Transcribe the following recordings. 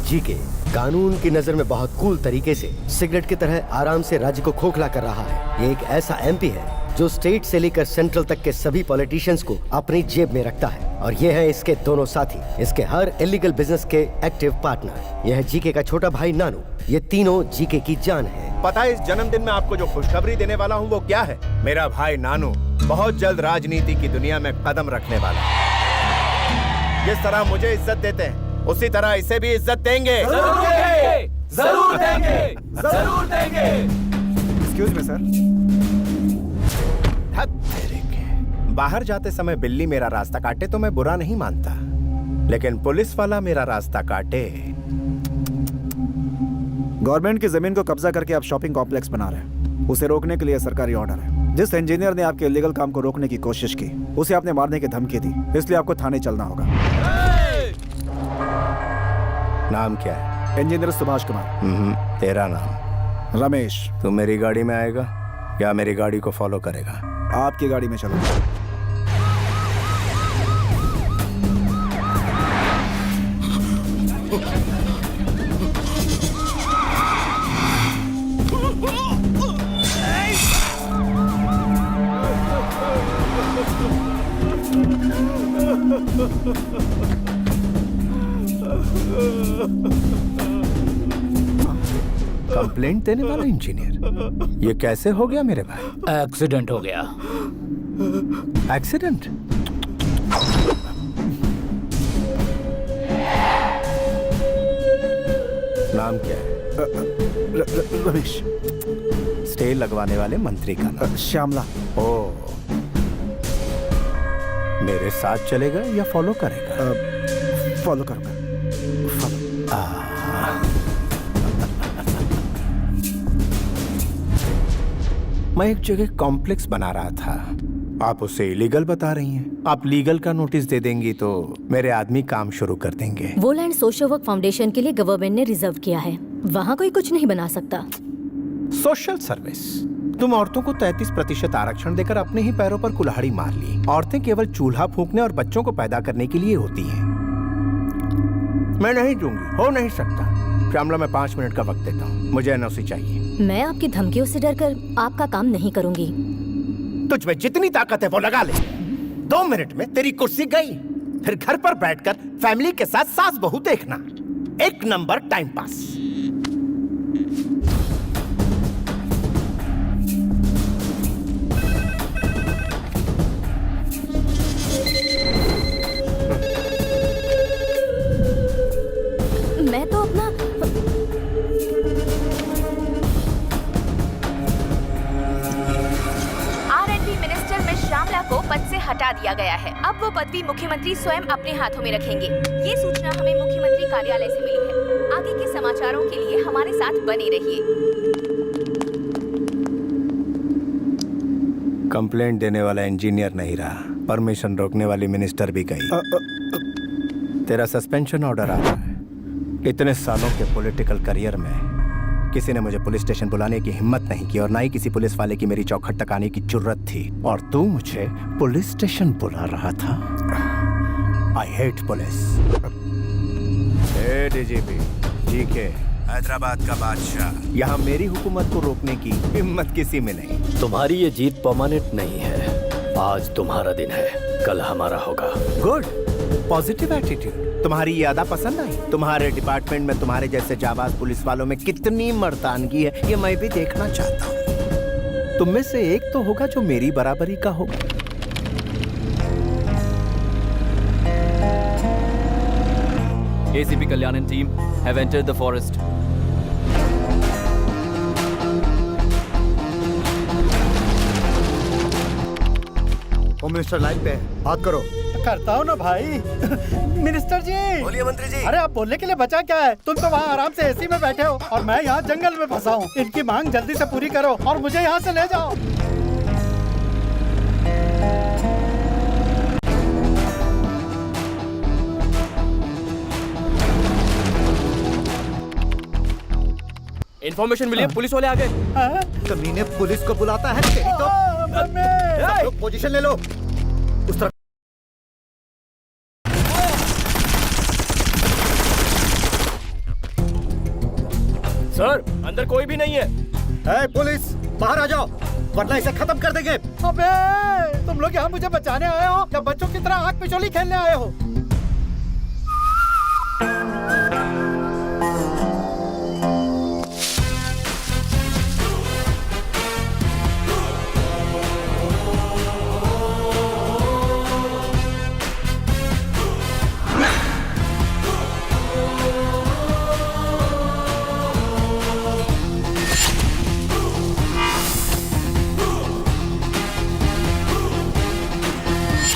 GK कानून की नजर में बहुत कूल तरीके से सिगरेट की तरह आराम से राज्य को खोखला कर रहा है। ये एक ऐसा एमपी है जो स्टेट से लेकर सेंट्रल तक के सभी पॉलिटिशियंस को अपनी जेब में रखता है, और ये है इसके दोनों साथी, इसके हर इलीगल बिजनेस के एक्टिव पार्टनर। यह है जीके का छोटा भाई नानू। ये तीनों जीके की जान है। पता है इस जन्मदिन में आपको जो खुशखबरी देने वाला हूँ वो क्या है? मेरा भाई नानू बहुत जल्द राजनीति की दुनिया में कदम रखने वाला है। जिस तरह मुझे इज्जत देते हैं उसी तरह इसे भी इज्जत देंगे। जरूर देंगे, जरूर देंगे, जरूर देंगे। Excuse me sir. बाहर जाते समय बिल्ली मेरा रास्ता काटे तो मैं बुरा नहीं मानता, लेकिन पुलिस वाला मेरा रास्ता काटे। गवर्नमेंट की जमीन को कब्जा करके आप शॉपिंग कॉम्प्लेक्स बना रहे हैं, उसे रोकने के लिए सरकारी ऑर्डर है। जिस इंजीनियर ने आपके इलीगल काम को रोकने की कोशिश की उसे आपने मारने की धमकी दी, इसलिए आपको थाने चलना होगा। नाम क्या है? इंजीनियर सुभाष कुमार। तेरा नाम? रमेश। तू मेरी गाड़ी में आएगा या मेरी गाड़ी को फॉलो करेगा? आपकी गाड़ी में चलूंगा। कंप्लेंट देने वाला इंजीनियर, ये कैसे हो गया मेरे भाई? एक्सीडेंट हो गया। एक्सीडेंट? नाम क्या है? रमेश। स्टे लगवाने वाले मंत्री का नाम? श्यामला। ओ, मेरे साथ चलेगा या फॉलो करेगा? फॉलो करूंगा। फॉलो। मैं एक जगह कॉम्प्लेक्स बना रहा था, आप उसे इलीगल बता रही हैं। आप लीगल का नोटिस दे देंगी तो मेरे आदमी काम शुरू कर देंगे। वो लैंड सोशल वर्क फाउंडेशन के लिए गवर्नमेंट ने रिजर्व किया है, वहाँ कोई कुछ नहीं बना सकता। Social service? तुम औरतों को 33% आरक्षण देकर अपने ही पैरों पर कुल्हाड़ी मार ली। औरतें केवल चूल्हा फूंकने और बच्चों को पैदा करने के लिए होती हैं। मैं नहीं दूंगी, हो नहीं सकता। श्यामला, मैं 5 मिनट का वक्त देता हूँ, मुझे एनओसी चाहिए। मैं आपकी धमकियों से डरकर आपका काम नहीं करूंगी। तुझ में जितनी ताकत है वो लगा ले। 2 मिनट में तेरी कुर्सी गई। फिर घर पर बैठकर फैमिली के साथ सास बहू देखना, एक नंबर टाइम पास। मैं तो अपना मिनिस्टर में श्यामला को पद से हटा दिया गया है। अब वो पदवी मुख्यमंत्री स्वयं अपने हाथों में रखेंगे। ये सूचना हमें मुख्यमंत्री कार्यालय से मिली है। आगे के समाचारों के लिए हमारे साथ बने रहिए। कंप्लेंट देने वाला इंजीनियर नहीं रहा, परमिशन रोकने वाली मिनिस्टर भी गई। तेरा सस्पेंशन ऑर्डर आ रहा है। इतने सालों के पॉलिटिकल करियर में किसी ने मुझे पुलिस स्टेशन बुलाने की हिम्मत नहीं की, और ना ही किसी पुलिस वाले की मेरी चौखट तक आने की जुर्रत थी, और तू मुझे पुलिस स्टेशन बुला रहा था। I hate police. DGP GK, Hyderabad का बादशाह, यहाँ मेरी हुकूमत को रोकने की हिम्मत किसी में नहीं। तुम्हारी ये जीत परमानेंट नहीं है। आज तुम्हारा दिन है, कल हमारा होगा। Good, positive attitude. तुम्हारी ये अदा पसंद आई? तुम्हारे डिपार्टमेंट में तुम्हारे जैसे जाबाज पुलिस वालों में कितनी मर्दानगी है, ये मैं भी देखना चाहता हूँ। तुम में से एक तो होगा जो मेरी बराबरी का होगा। ACP Kalyan and team have entered the forest. Home minister line पे है, बात करो। करता हूँ ना भाई। मिनिस्टर जी। बोलिए मंत्री जी। अरे आप बोलने के लिए बचा क्या है? तुम तो वहाँ आराम से एसी में बैठे हो और मैं यहाँ जंगल में फंसा हूँ। इनकी मांग जल्दी से पूरी करो और मुझे यहाँ से ले जाओ। इन्फॉर्मेशन मिली, पुलिस वाले आ गए। कमीने पुलिस को बुलाता है तेरी तो। सब लोग पोजीशन ले लो। उस तरफ सर अंदर कोई भी नहीं है। पुलिस बाहर आ जाओ वरना इसे खत्म कर देंगे। अबे तुम लोग यहाँ मुझे बचाने आए हो या बच्चों की तरह आंख में चोली खेलने आए हो?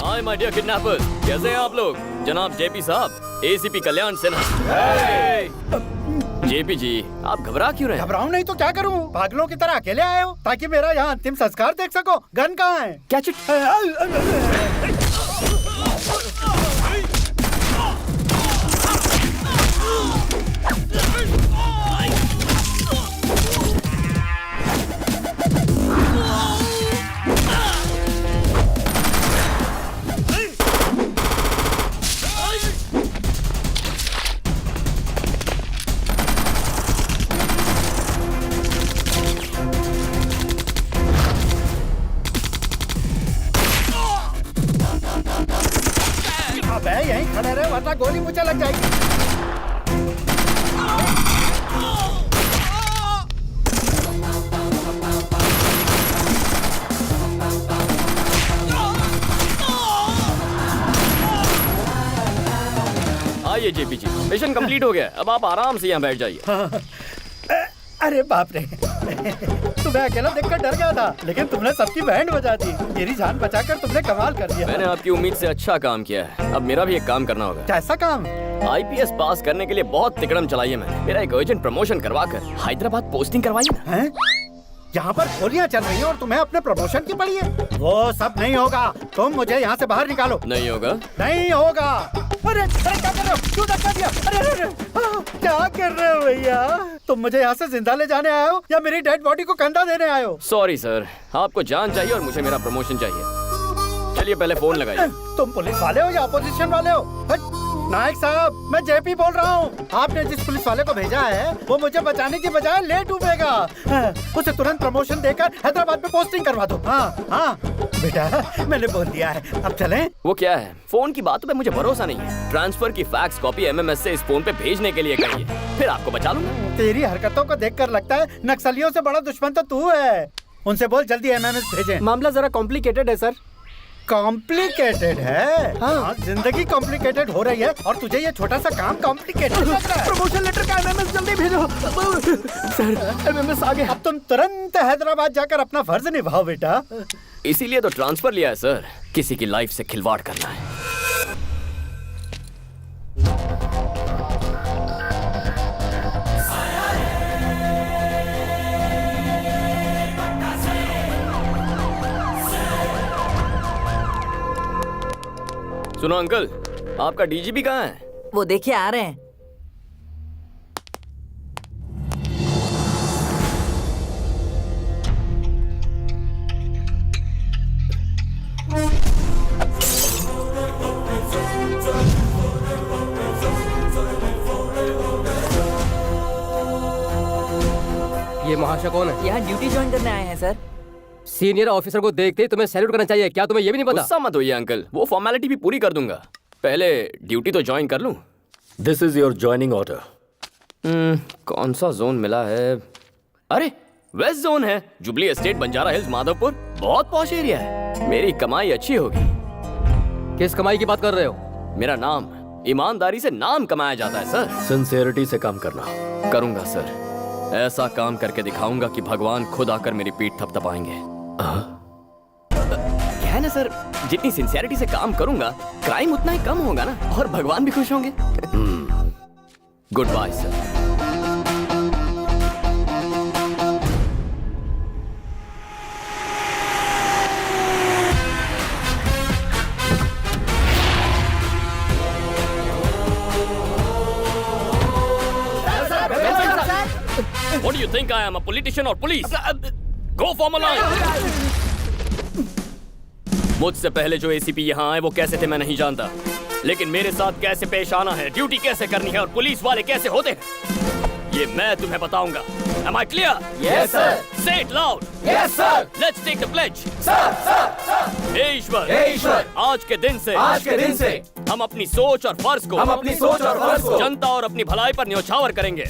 हाय माय डियर किडनैपर्स, कैसे हैं आप लोग? जनाब जेपी साहब, एसीपी कल्याण सिन्हा। जेपी जी, आप घबरा क्यों रहे हैं? घबराऊं नहीं तो क्या करूं? पागलों की तरह अकेले आए हो ताकि मेरा यहाँ अंतिम संस्कार देख सको। गन कहाँ है? Catch it. अबे यहीं खड़े रहे वरना गोली मुझे लग जाएगी। आइए जेपी जी, मिशन कंप्लीट हो गया। अब आप आराम से यहाँ बैठ जाइए। अरे बाप रे तुम्हें अकेला देखकर डर गया था, लेकिन तुमने सबकी बैंड बजा दी। मेरी जान बचाकर तुमने कमाल कर दिया। मैंने आपकी उम्मीद से अच्छा काम किया है। अब मेरा भी एक काम करना होगा। कैसा काम? आईपीएस पास करने के लिए बहुत तिकड़म चलाई है मैंने। मेरा एक अर्जेंट प्रमोशन करवाकर हैदराबाद पोस्टिंग करवाइए ना। हैं? यहाँ पर गोलियाँ चल रही हैं और तुम्हें अपने प्रमोशन की पड़ी है? वो सब नहीं होगा। तुम मुझे यहाँ से बाहर निकालो। नहीं होगा? नहीं होगा। अरे अरे क्या कर रहे हो? क्यों धक्का दिया? अरे अरे अरे क्या कर रहे हो भैया? तुम मुझे यहाँ से जिंदा ले जाने आए हो या मेरी डेड बॉडी को कंधा देने आए हो? सॉरी सर, आपको जान चाहिए और मुझे मेरा प्रमोशन चाहिए। चलिए पहले फोन लगाइए। तुम पुलिस वाले हो या अपोजिशन वाले हो? नायक साहब, मैं जेपी बोल रहा हूँ। आपने जिस पुलिस वाले को भेजा है वो मुझे बचाने की बजाय ले डूबेगा। उसे तुरंत प्रमोशन देकर हैदराबाद में पोस्टिंग करवा दो। हाँ हाँ बेटा, मैंने बोल दिया है। अब चलें? वो क्या है? फोन की बातों पे मुझे भरोसा नहीं है। ट्रांसफर की फैक्स कॉपी एमएमएस से इस फोन पे भेजने के लिए कहिए, फिर आपको बचा लूंगा। तेरी हरकतों को देखकर लगता है नक्सलियों से बड़ा दुश्मन तो तू है। उनसे बोल जल्दी एमएमएस भेजें। मामला जरा कॉम्प्लिकेटेड है सर। कॉम्प्लिकेटेड है? हाँ, जिंदगी कॉम्प्लिकेटेड हो रही है और तुझे ये छोटा सा काम कॉम्प्लिकेटेड लग रहा है। प्रमोशन लेटर का एमएमएस जल्दी भेजो। सर एमएमएस आ गया। अब तुम तुरंत हैदराबाद जाकर अपना फर्ज निभाओ बेटा। इसीलिए तो ट्रांसफर लिया है सर, किसी की लाइफ से खिलवाड़ करना है। सुनो अंकल, आपका डीजीपी कहाँ है? वो देखिए आ रहे हैं। ये महाशय कौन है? यहाँ ड्यूटी ज्वाइन करने आए हैं सर। सीनियर ऑफिसर को देखते ही तुम्हें सैल्यूट करना चाहिए। क्या तुम्हें ये भी नहीं पता? गुस्सा मत होइए अंकल, वो फॉर्मेलिटी भी पूरी कर दूंगा। पहले ड्यूटी तो ज्वाइन कर लूं। This is your joining order. कौन सा जोन मिला है? अरे वेस्ट जोन है, जुबली एस्टेट, बंजारा हिल्स, माधवपुर। बहुत पॉश एरिया है, मेरी कमाई अच्छी होगी। किस कमाई की बात कर रहे हो? मेरा नाम, ईमानदारी से नाम कमाया जाता है सर। सिंसियरिटी से काम करना। करूंगा सर, ऐसा काम करके दिखाऊंगा कि भगवान खुद आकर मेरी पीठ थपथपाएंगे। क्या है ना सर, जितनी सिंसियरिटी से काम करूंगा क्राइम उतना ही कम होगा ना, और भगवान भी खुश होंगे। Goodbye sir. What do you think I am, a politician or police? Go form a line. मुझसे पहले जो एसीपी यहाँ आए वो कैसे थे मैं नहीं जानता, लेकिन मेरे साथ कैसे पेश आना है, ड्यूटी कैसे करनी है और पुलिस वाले कैसे होते हैं ये मैं तुम्हें बताऊंगा। Am I clear? Yes, sir. Say it loud. Yes, sir. Let's take the pledge. Sir, sir, sir. हे ईश्वर, हे ईश्वर, आज के दिन से हम अपनी सोच और फर्ज को जनता और अपनी भलाई पर न्योछावर करेंगे।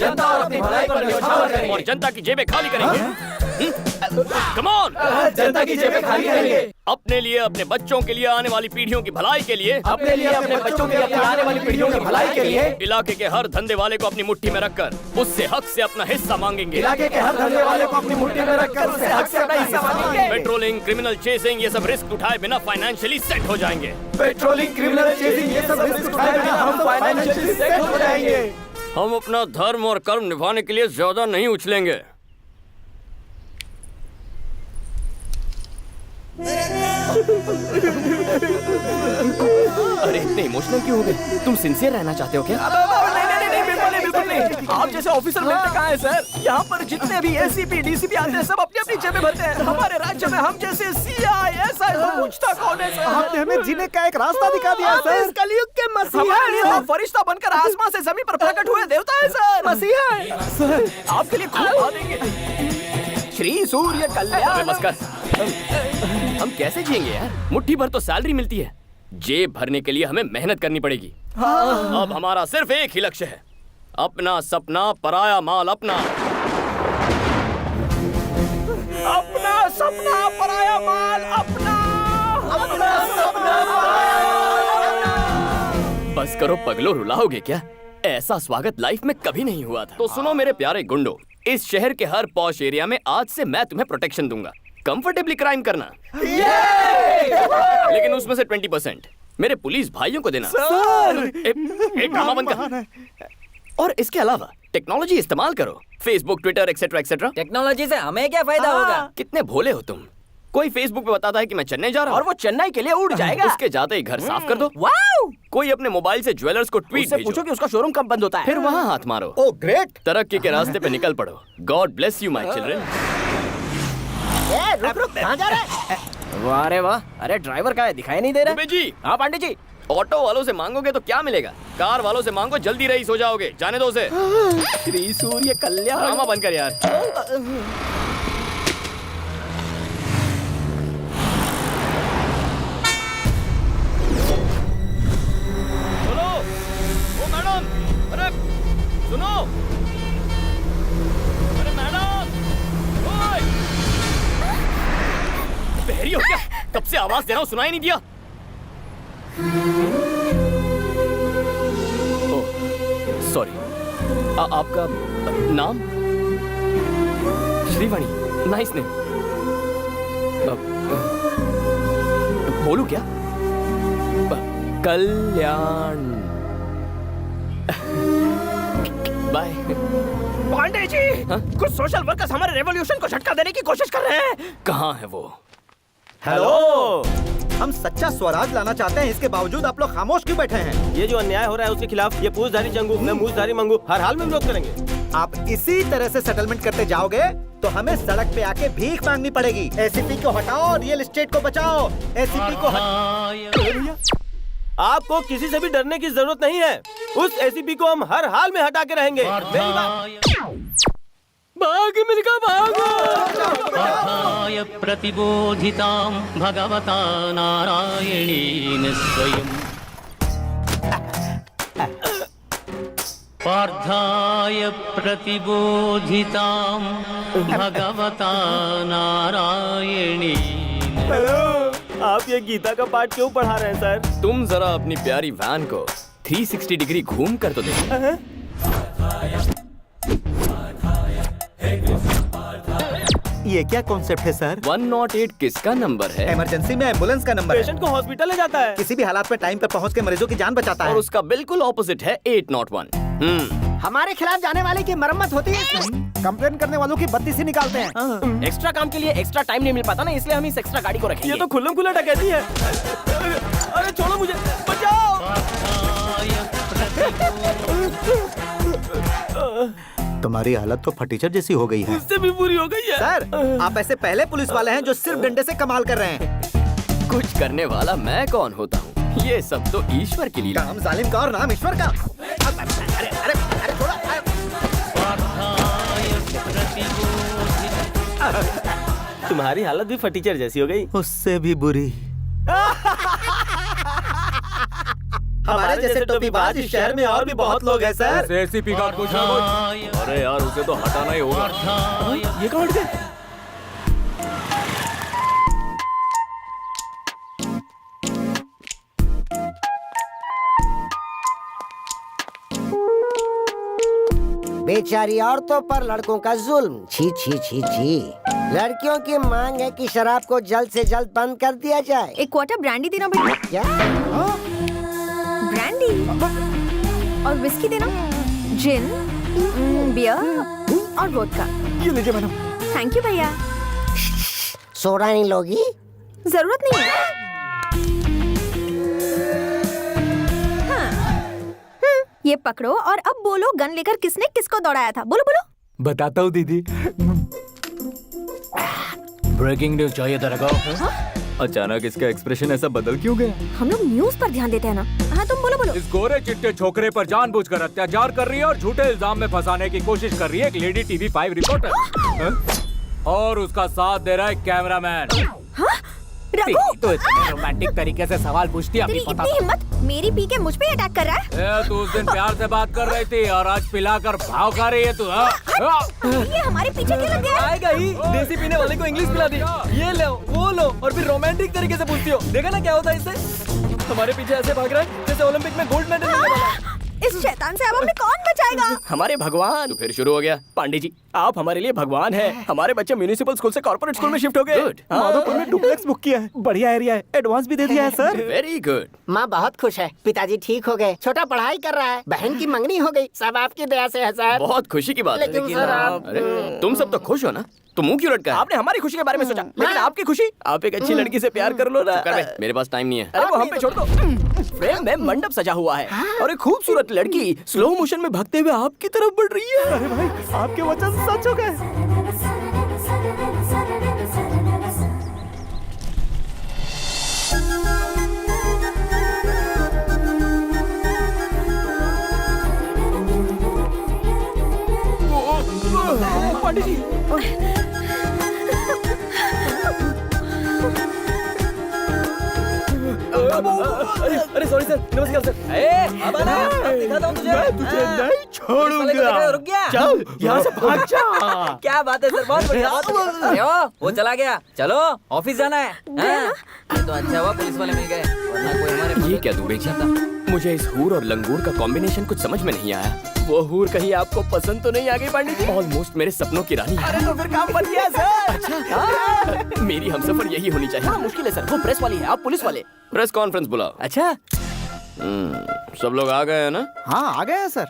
और जनता की जेबें खाली करेंगे। Come on! जनता की जेबें खाली करेंगे। अपने लिए, अपने बच्चों के लिए, आने वाली पीढ़ियों की भलाई के लिए, अपने लिए, अपने बच्चों के लिए, आने वाली पीढ़ियों की भलाई के लिए इलाके के हर धंधे वाले को अपनी मुट्ठी में रखकर उससे हक से अपना हिस्सा मांगेंगे। इलाके के हर धंधे वाले को अपनी मुट्ठी में रखकर उससे हक से अपना हिस्सा मांगेंगे। पेट्रोलिंग, क्रिमिनल चेसिंग, ये सब रिस्क उठाए बिना फाइनेंशियली सेट हो जाएंगे। पेट्रोलिंग, क्रिमिनल चेसिंग, ये सब रिस्क उठाए बिना हम फाइनेंशियली सेट हो जाएंगे। हम अपना धर्म और कर्म निभाने के लिए ज्यादा नहीं उछलेंगे। अरे इतने इमोशनल क्यों हो गए? तुम सिंसियर रहना चाहते हो क्या? नहीं, बिल्कुल नहीं। आप जैसे ऑफिसर मिलते कहाँ हैं सर? यहाँ पर जितने भी एसीपी, डीसीपी आते हैं सब अपनी अपनी जेबें भरते हैं। हमारे राज्य में हम जैसे सीआई, एसआई को पूछता कौन है सर? आपने हमें जीने का एक रास्ता दिखा दिया सर। कलयुग के मसीहा हैं। आप फरिश्ता बनकर आसमान से जमीन पर प्रकट हुए देवता है सर। मसीहा है सर। आपके लिए खूब खा देंगे। श्री सूर्य कल्याण। बस कर। हम कैसे जिएंगे यार? मुट्ठी भर तो सैलरी मिलती है। जेब भरने के लिए हमें मेहनत करनी पड़ेगी। अब हमारा सिर्फ एक ही लक्ष्य है, अपना सपना पराया माल अपना। अपना सपना पराया माल अपना। अपना सपना बस करो पगलो, रुलाओगे क्या? ऐसा स्वागत लाइफ में कभी नहीं हुआ था। तो सुनो मेरे प्यारे गुंडो, इस शहर के हर पॉश एरिया में आज से मैं तुम्हें प्रोटेक्शन दूंगा। कंफर्टेबली क्राइम करना, लेकिन उसमें से 20% मेरे पुलिस भाइयों को देना। एक ड्रामा बंद कर। और इसके अलावा टेक्नोलॉजी इस्तेमाल करो, Facebook, Twitter, etcetera etcetera. Technology से हमें क्या फायदा होगा? कितने भोले हो तुम। कोई फेसबुक पे बताता है कि मैं चेन्नई जा रहा हूँ और वो चेन्नई के लिए उड़ जाएगा। उसके जाते ही घर साफ कर दो। वाओ! कोई अपने मोबाइल से ज्वेलर्स को ट्वीट उससे भेजो, पूछो कि उसका शोरूम कब बंद होता है। फिर वहाँ हाथ मारो। Oh great. तरक्की के रास्ते पे निकल पड़ो। God bless you my children. रुक रुक, कहाँ जा रहा है? वाह रे वाह। अरे ड्राइवर का है, दिखाई नहीं दे रहा। दुबे जी, हाँ पांडे जी। ऑटो वालों से मांगोगे तो क्या मिलेगा? कार वालों से मांगो, जल्दी रईस हो जाओगे। जाने दो उसे। श्री सूर्य कल्याण। ड्रामा बंद कर यार। बोलो, ओ मैडम, अरे सुनो, अरे मैडम, ओए, बहरी हो क्या? कब से आवाज दे रहा हूँ, सुनाई नहीं दिया? सॉरी। आपका नाम? श्रीवाणी। Nice name. बोलू क्या? कल्याण। बाय। पांडे जी, कुछ सोशल वर्कर्स हमारे रेवोल्यूशन को झटका देने की कोशिश कर रहे हैं। कहाँ है वो? हेलो, हम सच्चा स्वराज लाना चाहते हैं, इसके बावजूद आप लोग खामोश क्यों बैठे हैं? ये जो अन्याय हो रहा है उसके खिलाफ ये पूछधारी जंगू, मैं मूछधारी मंगू हर हाल में विरोध करेंगे। आप इसी तरह से सेटलमेंट करते जाओगे तो हमें सड़क पे आके भीख मांगनी पड़ेगी। एसीपी को हटाओ, रियल एस्टेट को बचाओ। एसीपी को आपको किसी से भी डरने की जरूरत नहीं है। उस एसीपी को हम हर हाल में हटा के रहेंगे। भाग मिलकर भागो। प्रतिबोधितां भगवता नारायणेन स्वयं पार्थाय प्रतिबोधितां भगवता नारायणेन। हेलो, आप ये गीता का पाठ क्यों पढ़ा रहे हैं सर? तुम जरा अपनी प्यारी वैन को 360 डिग्री घूम कर तो देखो। ये क्या कॉन्सेप्ट है सर? 108 किसका नंबर है? इमरजेंसी में एम्बुलेंस का नंबर है। पेशेंट को हॉस्पिटल ले जाता है, किसी भी हालात में टाइम पर पहुंच के मरीजों की जान बचाता है। और उसका बिल्कुल ऑपोजिट है 801। हमारे खिलाफ जाने वाले की मरम्मत होती है। कंप्लेन करने वालों की बत्ती से निकालते हैं। एक्स्ट्रा काम के लिए एक्स्ट्रा टाइम नहीं मिल पाता ना, इसलिए हम इस एक्स्ट्रा गाड़ी को रखेंगे। ये तो खुल्लम खुल्ला डकैती है। अरे छोड़ो मुझे, बचाओ। तुम्हारी हालत तो फटीचर जैसी हो गई है। इससे भी बुरी हो गई है। सर, आप ऐसे पहले पुलिस वाले हैं जो सिर्फ डंडे से कमाल कर रहे हैं। कुछ करने वाला मैं कौन होता हूँ? ये सब तो ईश्वर की लीला। काम जालिम का और नाम ईश्वर का। अरे अरे अरे थोड़ा तुम्हारी हालत भी फटीचर जैसी हो गई। उससे भी बुरी। हमारे जैसे टोपीबाज इस शहर में और भी बहुत लोग हैं सर। एसीपी का कुछ ना कुछ। अरे यार उसे तो हटाना ही होगा। ये कौन हट गए? बेचारी औरतों पर लड़कों का जुल्म, छी छी छी छी। लड़कियों की मांग है कि शराब को जल्द से जल्द बंद कर दिया जाए। एक क्वार्टर ब्रांडी देना बेटा। क्या? ब्रांडी और विस्की देना, जिन, बियर और वोडका। ये लीजिए मैडम। थैंक यू भैया। सोडा नहीं लोगी? जरूरत नहीं है। ये पकड़ो और अब बोलो गन लेकर किसने किसको दौड़ाया था। बोलो बोलो। बताता हूँ दीदी। ब्रेकिंग न्यूज चाहिए था रखो। अचानक इसका एक्सप्रेशन ऐसा बदल क्यों गया? हम लोग न्यूज पर ध्यान देते हैं ना। हाँ तुम बोलो बोलो। इस गोरे चिट्टे छोकरे पर जानबूझकर अत्याचार कर रही है और झूठे इल्जाम में फंसाने की कोशिश कर रही है एक लेडी टीवी 5 रिपोर्टर। और उसका साथ दे रहा है कैमरामैन। तो इतने रोमांटिक तरीके से सवाल पूछती है। तेरी इतनी हिम्मत, मेरी पी के मुझ पे अटैक कर रहा है। तू उस दिन प्यार से बात कर रही थी और आज पिलाकर भाव खा रही है तू। ये हमारे पीछे क्यों लग गया? आएगा ही। देसी पीने वाले को इंग्लिश पिला दी। ये लो वो लो और फिर रोमांटिक तरीके से पूछती हो। देखा ना क्या होता है इससे। हमारे पीछे ऐसे भाग रहा है जैसे ओलंपिक में गोल्ड मेडल मिलने वाला है। इस शैतान से अब हमें कौन बचाएगा? हमारे भगवान। तो फिर शुरू हो गया। पांडे जी आप हमारे लिए भगवान हैं। हमारे बच्चे म्युनिसिपल स्कूल से कॉर्पोरेट स्कूल में शिफ्ट हो गए। माधोपुर में डुप्लेक्स बुक किया है। बढ़िया एरिया है। एडवांस भी दे दिया है सर। Very good. माँ बहुत खुश है। पिताजी ठीक हो गए। छोटा पढ़ाई कर रहा है। बहन की मंगनी हो गई। सब आपकी दया से है सर। बहुत खुशी की बात है। लेकिन सर आप अरे तुम सब तो खुश हो ना, तो मुंह क्यों लटका है? आपने हमारी खुशी के बारे में सोचा, लेकिन आपकी खुशी। आप एक अच्छी लड़की से प्यार कर लो ना। कर बे, मेरे पास टाइम नहीं है। अरे वो हम पे छोड़ दो। फ्रेम में मंडप सजा हुआ है और एक खूबसूरत लड़की स्लो मोशन में भागते हुए आपकी तरफ बढ़ रही है। अरे भाई आपके वचन सच हो गए। पांडे जी अरे सॉरी सर। नमस्कार सर। अब आना, अब दिखाता हूँ तुझे। मैं तुझे नहीं छोड़ूंगा। रुक गया। चल यहाँ से भाग जा। क्या बात है सर, बहुत बढ़िया। वो चला गया। चलो ऑफिस जाना है। ये तो अच्छा हुआ पुलिस वाले मिल गए, वरना कोई हमारे। ये क्या दुबे जी? मुझे इस हूर और लंगूर का कॉम्बिनेशन कुछ समझ में नहीं आया। वो हूर कहीं आपको पसंद तो नहीं आ गई पांडे जी? ऑलमोस्ट मेरे सपनों की रानी है। अरे तो फिर काम बन गया सर। अच्छा मेरी हमसफर यही होनी चाहिए। हाँ, मुश्किल है सर। वो प्रेस वाली है, आप पुलिस वाले। प्रेस कॉन्फ्रेंस बुलाओ। अच्छा सब लोग आ गए हैं ना? हाँ आ गए हैं सर।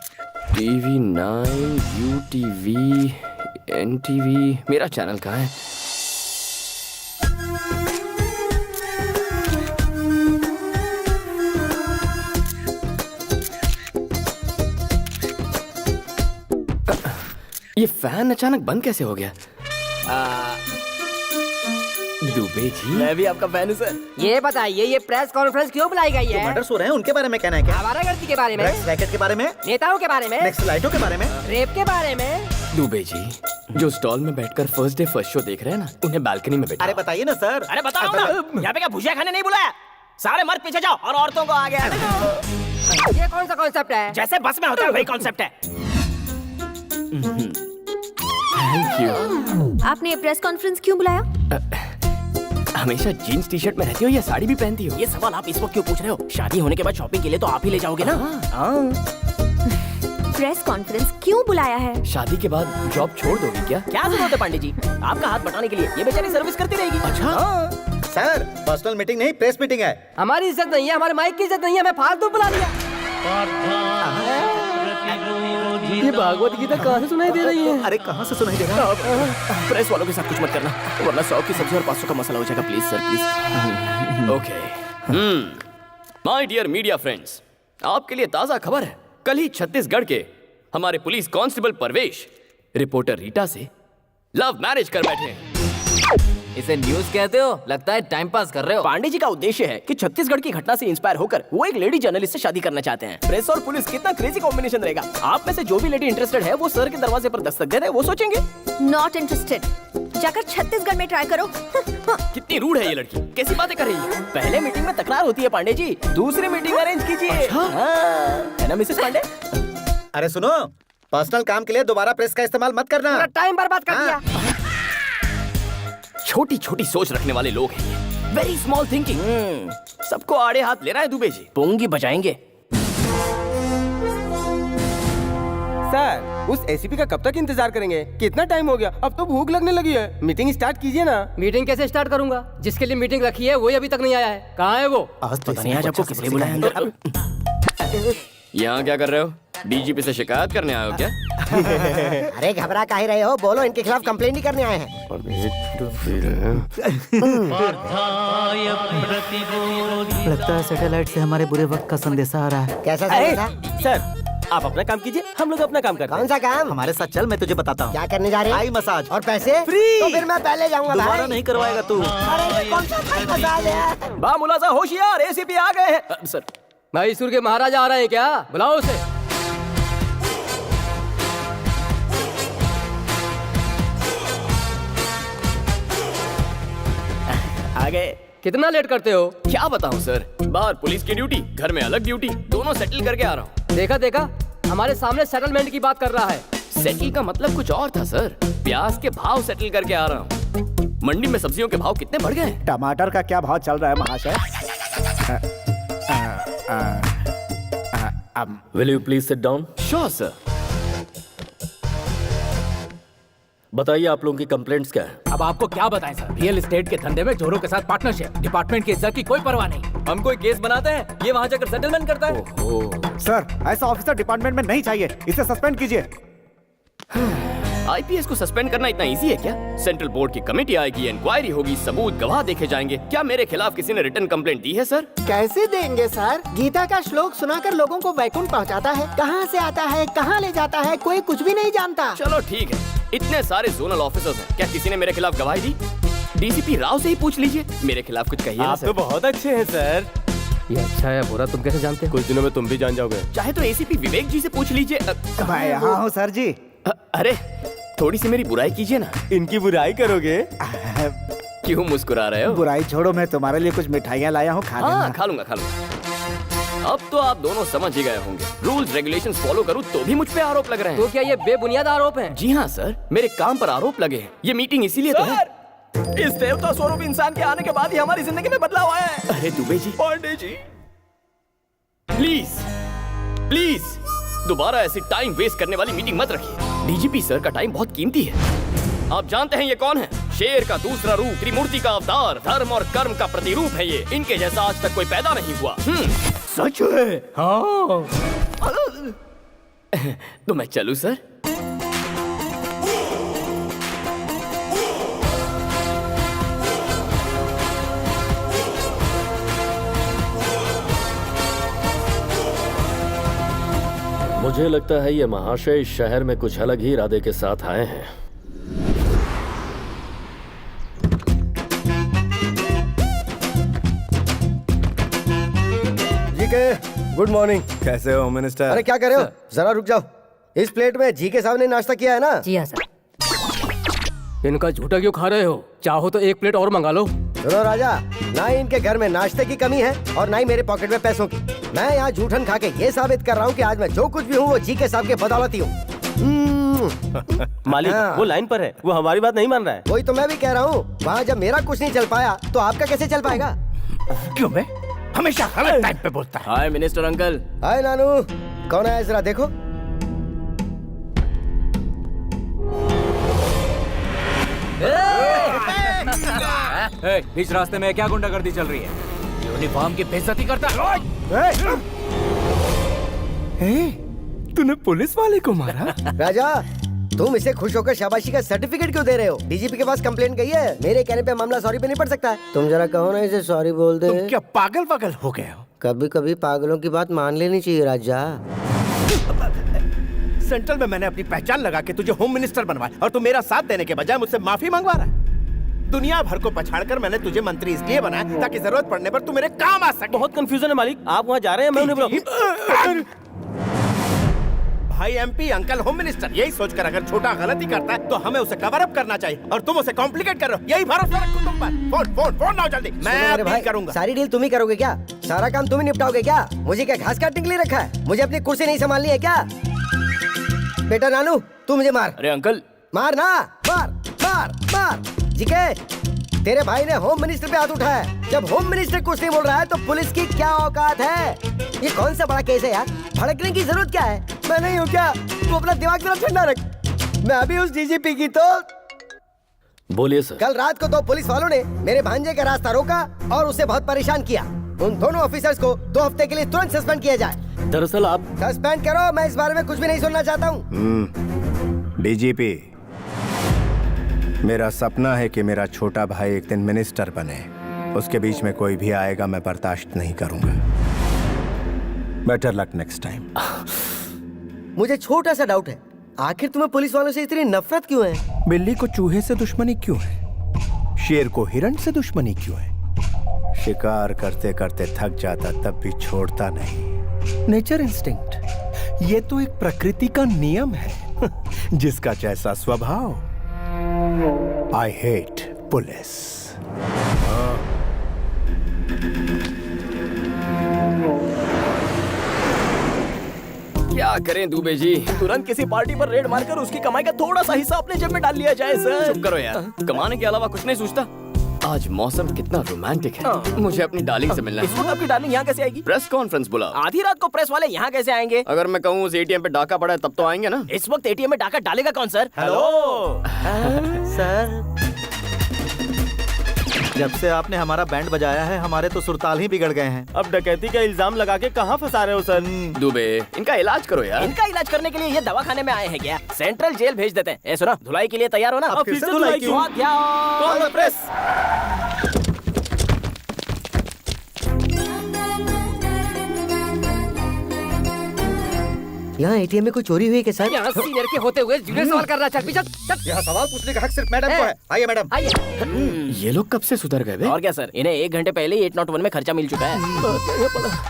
TV 9, UTV, NTV, मेरा चैनल कहाँ है? ये फैन अचानक बंद कैसे हो गया? दुबे जी मैं भी आपका फैन हूँ सर। ये बताइए ये प्रेस कॉन्फ्रेंस क्यों बुलाई गई है? मर्डर्स हो रहे हैं उनके बारे में कहना है क्या? आवारागर्दी के बारे में, रैकेट के बारे में, नेताओं के बारे में, नक्सलाइटों के बारे में, रेप के बारे में। दुबे जी जो स्टॉल में बैठकर फर्स्ट डे फर्स्ट शो देख रहे हैं ना, उन्हें बालकनी में बैठा। अरे बताइए ना सर। अरे बताओ ना, यहाँ पे क्या भुजिया खाने नहीं बुलाया? सारे मर्द पीछे जाओ और औरतों को आगे आने दो। ये कौन सा कॉन्सेप्ट है? जैसे बस में होता है वही कॉन्सेप्ट है। Thank you. आपने प्रेस कॉन्फ्रेंस क्यों बुलाया? हमेशा जीन्स टी शर्ट में रहती हो या साड़ी भी पहनती हो? ये सवाल आप इस वक्त क्यों पूछ रहे हो? शादी होने के बाद शॉपिंग के लिए तो आप ही ले जाओगे ना। प्रेस कॉन्फ्रेंस क्यों बुलाया है? शादी के बाद जॉब छोड़ दोगी क्या? क्या जरूरत है पांडे जी आपका हाथ बटाने के लिए? ये बेचारी सर्विस करती रहेगी। अच्छा सर पर्सनल मीटिंग नहीं प्रेस मीटिंग है। हमारी इज्जत नहीं है, हमारे माइक की इज्जत नहीं है, हमें फालतू बुला लिया। ये भागवत गीता कहाँ से सुनाई दे रही है? अरे कहाँ से सुनाई दे रहा है? प्रेस वालों के साथ कुछ मत करना, वरना 100 की सब्जी और 500 का मसाला हो जाएगा। Please sir please. Okay my dear media friends, आपके लिए ताजा खबर है। कल ही छत्तीसगढ़ के हमारे पुलिस कांस्टेबल परवेश रिपोर्टर रीटा से लव मैरिज कर बैठे हैं। इसे न्यूज कहते हो? लगता है टाइम पास कर रहे हो। पांडे जी का उद्देश्य है कि छत्तीसगढ़ की घटना से इंस्पायर होकर वो एक लेडी जर्नलिस्ट से शादी करना चाहते हैं। प्रेस और पुलिस कितना क्रेजी कॉम्बिनेशन रहेगा। आप में से जो भी लेडी इंटरेस्टेड है वो सर के दरवाजे पर दस्तक दे दे, वो सोचेंगे। Not interested. जाकर छत्तीसगढ़ में ट्राई करो। कितनी रूड है ये लड़की, कैसी बातें कर रही है? पहले मीटिंग में तकरार होती है पांडे जी, दूसरी मीटिंग अरेंज कीजिए। हाँ, है ना मिसेस पांडे? अरे सुनो, पर्सनल काम के लिए दोबारा प्रेस का इस्तेमाल मत करना। टाइम बर्बाद कर दिया। छोटी छोटी सोच रखने वाले लोग हैं ये, वेरी स्मॉल थिंकिंग। सबको आड़े हाथ ले रहा है दुबे जी। पोंगी बजाएंगे। सर, उस एसीपी का कब तक इंतजार करेंगे? कितना टाइम हो गया, अब तो भूख लगने लगी है। मीटिंग स्टार्ट कीजिए ना। मीटिंग कैसे स्टार्ट करूंगा? जिसके लिए मीटिंग रखी है वही अभी तक नहीं आया है। कहाँ है वो? पता नहीं आज आपको किस लिए बुलाया अंदर। यहाँ क्या कर रहे हो? डीजीपी से शिकायत करने आए हो क्या? अरे घबरा काहे रहे हो? बोलो, इनके खिलाफ कंप्लेंट ही करने आए हैं। लगता है सैटेलाइट से हमारे बुरे वक्त का संदेशा आ रहा है। कैसा संदेशा? सर, आप अपना काम कीजिए, हम लोग अपना काम करते हैं। कौन सा काम? हमारे साथ चल, मैं तुझे बताता हूँ। क्या करने जा रहे हैं? आई मसाज और पैसे फ्री। तो फिर मैं पहले जाऊंगा दोबारा भाई। नहीं करवाएगा तू। अरे ये कौन सा थाई मसाज है? बा मुलाजा होशियार, एसीपी आ गए हैं। सर, मैसूर के महाराजा आ रहे हैं क्या? बुलाओ उसे। आ गए। कितना लेट करते हो? क्या बताऊं सर, बाहर पुलिस की ड्यूटी, घर में अलग ड्यूटी, दोनों सेटल करके आ रहा हूँ। देखा हमारे सामने सेटलमेंट की बात कर रहा है। सेटल का मतलब कुछ और था सर, प्याज के भाव सेटल करके आ रहा हूँ। मंडी में सब्जियों के भाव कितने बढ़ गए हैं? टमाटर का क्या भाव चल रहा है महाशय? Will you please sit down? Sure sir. बताइए आप लोगों की कंप्लेंट्स क्या है? अब आपको क्या बताएं सर, रियल एस्टेट के धंधे में चोरों के साथ पार्टनरशिप, डिपार्टमेंट की इज्जत की कोई परवाह नहीं। हम कोई केस बनाते हैं, ये वहाँ जाकर सेटलमेंट करता है। सर, ऐसा ऑफिसर डिपार्टमेंट में नहीं चाहिए, इसे सस्पेंड कीजिए। आईपीएस को सस्पेंड करना इतना इजी है क्या? सेंट्रल बोर्ड की कमेटी आएगी, इंक्वायरी होगी, सबूत गवाह देखे जाएंगे। क्या मेरे खिलाफ किसी ने रिटर्न कंप्लेंट दी है सर? कैसे देंगे सर? गीता का श्लोक सुनाकर लोगों को वैकुंठ पहुंचाता है, कहां से आता है, कहां ले जाता है, कोई कुछ भी नहीं जानता। चलो ठीक है, इतने सारे जोनल ऑफिसर्स हैं, क्या किसी ने मेरे खिलाफ गवाही दी? डीसीपी राव से ही पूछ लीजिए, मेरे खिलाफ कुछ कहिए। आप तो बहुत अच्छे हैं सर। ये अच्छा है बुरा तुम कैसे जानते हो? कुछ दिनों में तुम भी जान जाओगे। चाहे तो एसीपी विवेक जी से पूछ लीजिए। मैं यहाँ हूँ सर जी। अरे थोड़ी सी मेरी बुराई कीजिए ना। इनकी बुराई करोगे? क्यों मुस्कुरा रहे हो? बुराई छोड़ो, मैं तुम्हारे लिए कुछ मिठाइयाँ लाया हूँ, खा लेना। हाँ खा लूंगा। अब तो आप दोनों समझ ही गए होंगे, रूल्स रेगुलेशंस फॉलो करूँ तो भी मुझ पे आरोप लग रहे हैं। तो क्या ये बेबुनियाद आरोप हैं? जी हाँ सर, मेरे काम पर आरोप लगे हैं। ये मीटिंग इसीलिए तो है। इस देवता स्वरूप इंसान के आने के बाद ही हमारी जिंदगी में बदलाव आया है। अरे दुबे जी, पांडे जी, प्लीज दोबारा ऐसी टाइम वेस्ट करने वाली मीटिंग मत रखिए। डीजीपी सर का टाइम बहुत कीमती है। आप जानते हैं ये कौन है? शेर का दूसरा रूप, त्रिमूर्ति का अवतार, धर्म और कर्म का प्रतिरूप है ये। इनके जैसा आज तक कोई पैदा नहीं हुआ। सच है? हाँ। तो मैं चलूं सर? मुझे लगता है ये महाशय इस शहर में कुछ अलग ही इरादे के साथ आए हैं। जी के गुड मॉर्निंग। कैसे हो मिनिस्टर? अरे क्या कर रहे हो? जरा रुक जाओ। इस प्लेट में जी के साहब ने नाश्ता किया है ना? जी हाँ सर। इनका झूठा क्यों खा रहे हो? चाहो तो एक प्लेट और मंगा लो। सुनो राजा, ना ही इनके घर में नाश्ते की कमी है और ना ही मेरे पॉकेट में पैसों की। मैं यहाँ झूठन खा के ये साबित कर रहा हूँ कि आज मैं जो कुछ भी हूँ वो जी के साहब के बदौलत ही हूँ। मालिक, हाँ। वो लाइन पर है, वो हमारी बात नहीं मान रहा है। वही तो मैं भी कह रहा हूँ, वहाँ जब मेरा कुछ नहीं चल पाया तो आपका कैसे चल पाएगा? क्यों मैं हमेशा गलत टाइम पे बोलता है? हाय मिनिस्टर अंकल। हाय नानू, कौन है जरा देखो। बीच रास्ते में क्या गुंडागर्दी चल रही है? यूनिफॉर्म की बेइज्जती करता है। तूने पुलिस वाले को मारा? राजा, तुम इसे खुश होकर शाबाशी का सर्टिफिकेट क्यों दे रहे हो? डीजीपी के पास कंप्लेंट गई है, मेरे कहने पे मामला सॉरी पे नहीं पड़ सकता। तुम जरा कहो ना इसे सॉरी बोल दे। तुम क्या पागल हो गए हो? कभी कभी पागलों की बात मान लेनी चाहिए राजा। सेंट्रल में मैंने अपनी पहचान लगा के तुझे होम मिनिस्टर बनवाया और तू मेरा साथ देने के बजाय मुझसे माफी मंगवा रहा है। दुनिया भर को पछाड़कर मैंने तुझे मंत्री इसलिए बनाया ताकि जरूरत पड़ने पर तू मेरे काम आ सके। बहुत कंफ्यूजन है मालिक, आप वहाँ जा रहे हैं, मैं उन्हें भाई एमपी, अंकल होम मिनिस्टर, यही सोचकर अगर छोटा गलती करता है तो हमें उसे कवर अप करना चाहिए और तुम उसे कॉम्प्लिकेट कर रहे हो। यही भरोसा रखो तुम पर। फोन फोन फोन लाओ जल्दी, मैं मेरे डील भाई करूंगा। सारी डील तुम ही करोगे क्या? सारा काम तुम ही निपटाओगे क्या? मुझे क्या घास काटने के लिए रखा है? मुझे अपनी कुर्सी नहीं संभालनी है क्या? बेटा नानू तू मुझे मार। अरे अंकल मार ना, मार मार मार। जीके तेरे भाई ने होम मिनिस्टर पे हाथ उठाया है। जब होम मिनिस्टर कुछ नहीं बोल रहा है तो पुलिस की क्या औकात है? ये कौन सा बड़ा केस है यार? भड़कने की जरूरत क्या है? मैं नहीं हूँ क्या? तू अपना दिमाग जरा ठंडा रख। मैं अभी उस डीजीपी की तो बोलिए सर। कल रात को दो पुलिस वालों ने मेरे भांजे का रास्ता रोका और उसे बहुत परेशान किया। उन दोनों ऑफिसर्स को 2 हफ्ते के लिए तुरंत सस्पेंड किया जाए। दरअसल आप सस्पेंड करो, मैं इस बारे में कुछ भी नहीं सुनना चाहता हूँ। डीजीपी, मेरा सपना है कि मेरा छोटा भाई एक दिन मिनिस्टर बने। उसके बीच में कोई भी आएगा मैं बर्दाश्त नहीं करूंगा। Better luck next time. मुझे छोटा सा डाउट है, आखिर तुम्हें पुलिस वालों से इतनी नफरत क्यों है? बिल्ली को चूहे से दुश्मनी क्यों है? शेर को हिरण से दुश्मनी क्यों है? शिकार करते करते थक जाता तब भी छोड़ता नहीं। नेचर इंस्टिंक्ट, ये तो एक प्रकृति का नियम है। जिसका जैसा स्वभाव। I hate police. क्या करें दुबे जी? तुरंत किसी पार्टी पर रेड मारकर उसकी कमाई का थोड़ा सा हिस्सा अपने जेब में डाल लिया जाए सर। चुप करो यार, कमाने के अलावा कुछ नहीं सोचता। आज मौसम कितना रोमांटिक है। मुझे अपनी डार्लिंग से मिलना इस वक्त आपकी डार्लिंग यहाँ कैसे आएगी? प्रेस कॉन्फ्रेंस बुला। आधी रात को प्रेस वाले यहाँ कैसे आएंगे? अगर मैं कहूँ उस एटीएम पे डाका पड़ा है तब तो आएंगे ना। इस वक्त एटीएम में डाका डालेगा कौन सर? हेलो सर, जब से आपने हमारा बैंड बजाया है हमारे तो सुरताल ही बिगड़ गए हैं। अब डकैती का इल्जाम लगा के कहाँ फंसा रहे हो सर? दुबे, इनका इलाज करो यार। इनका इलाज करने के लिए ये दवाखाने में आए हैं क्या? सेंट्रल जेल भेज देते हैं। ए सुना, धुलाई के लिए तैयार हो ना? अब फिर से धुलाई क्यों? Call the press. यहाँ एटीएम में कोई चोरी हुई है क्या सर? यहाँ सीनियर के होते हुए जुड़े सवाल कर रहा। चल पीछे चल। यहाँ सवाल पूछने का हक सिर्फ मैडम को है। आइए मैडम। आइए। ये लोग कब से सुधर गए बे? और क्या सर, इन्हें 1 घंटे पहले ही 801 में खर्चा मिल चुका है।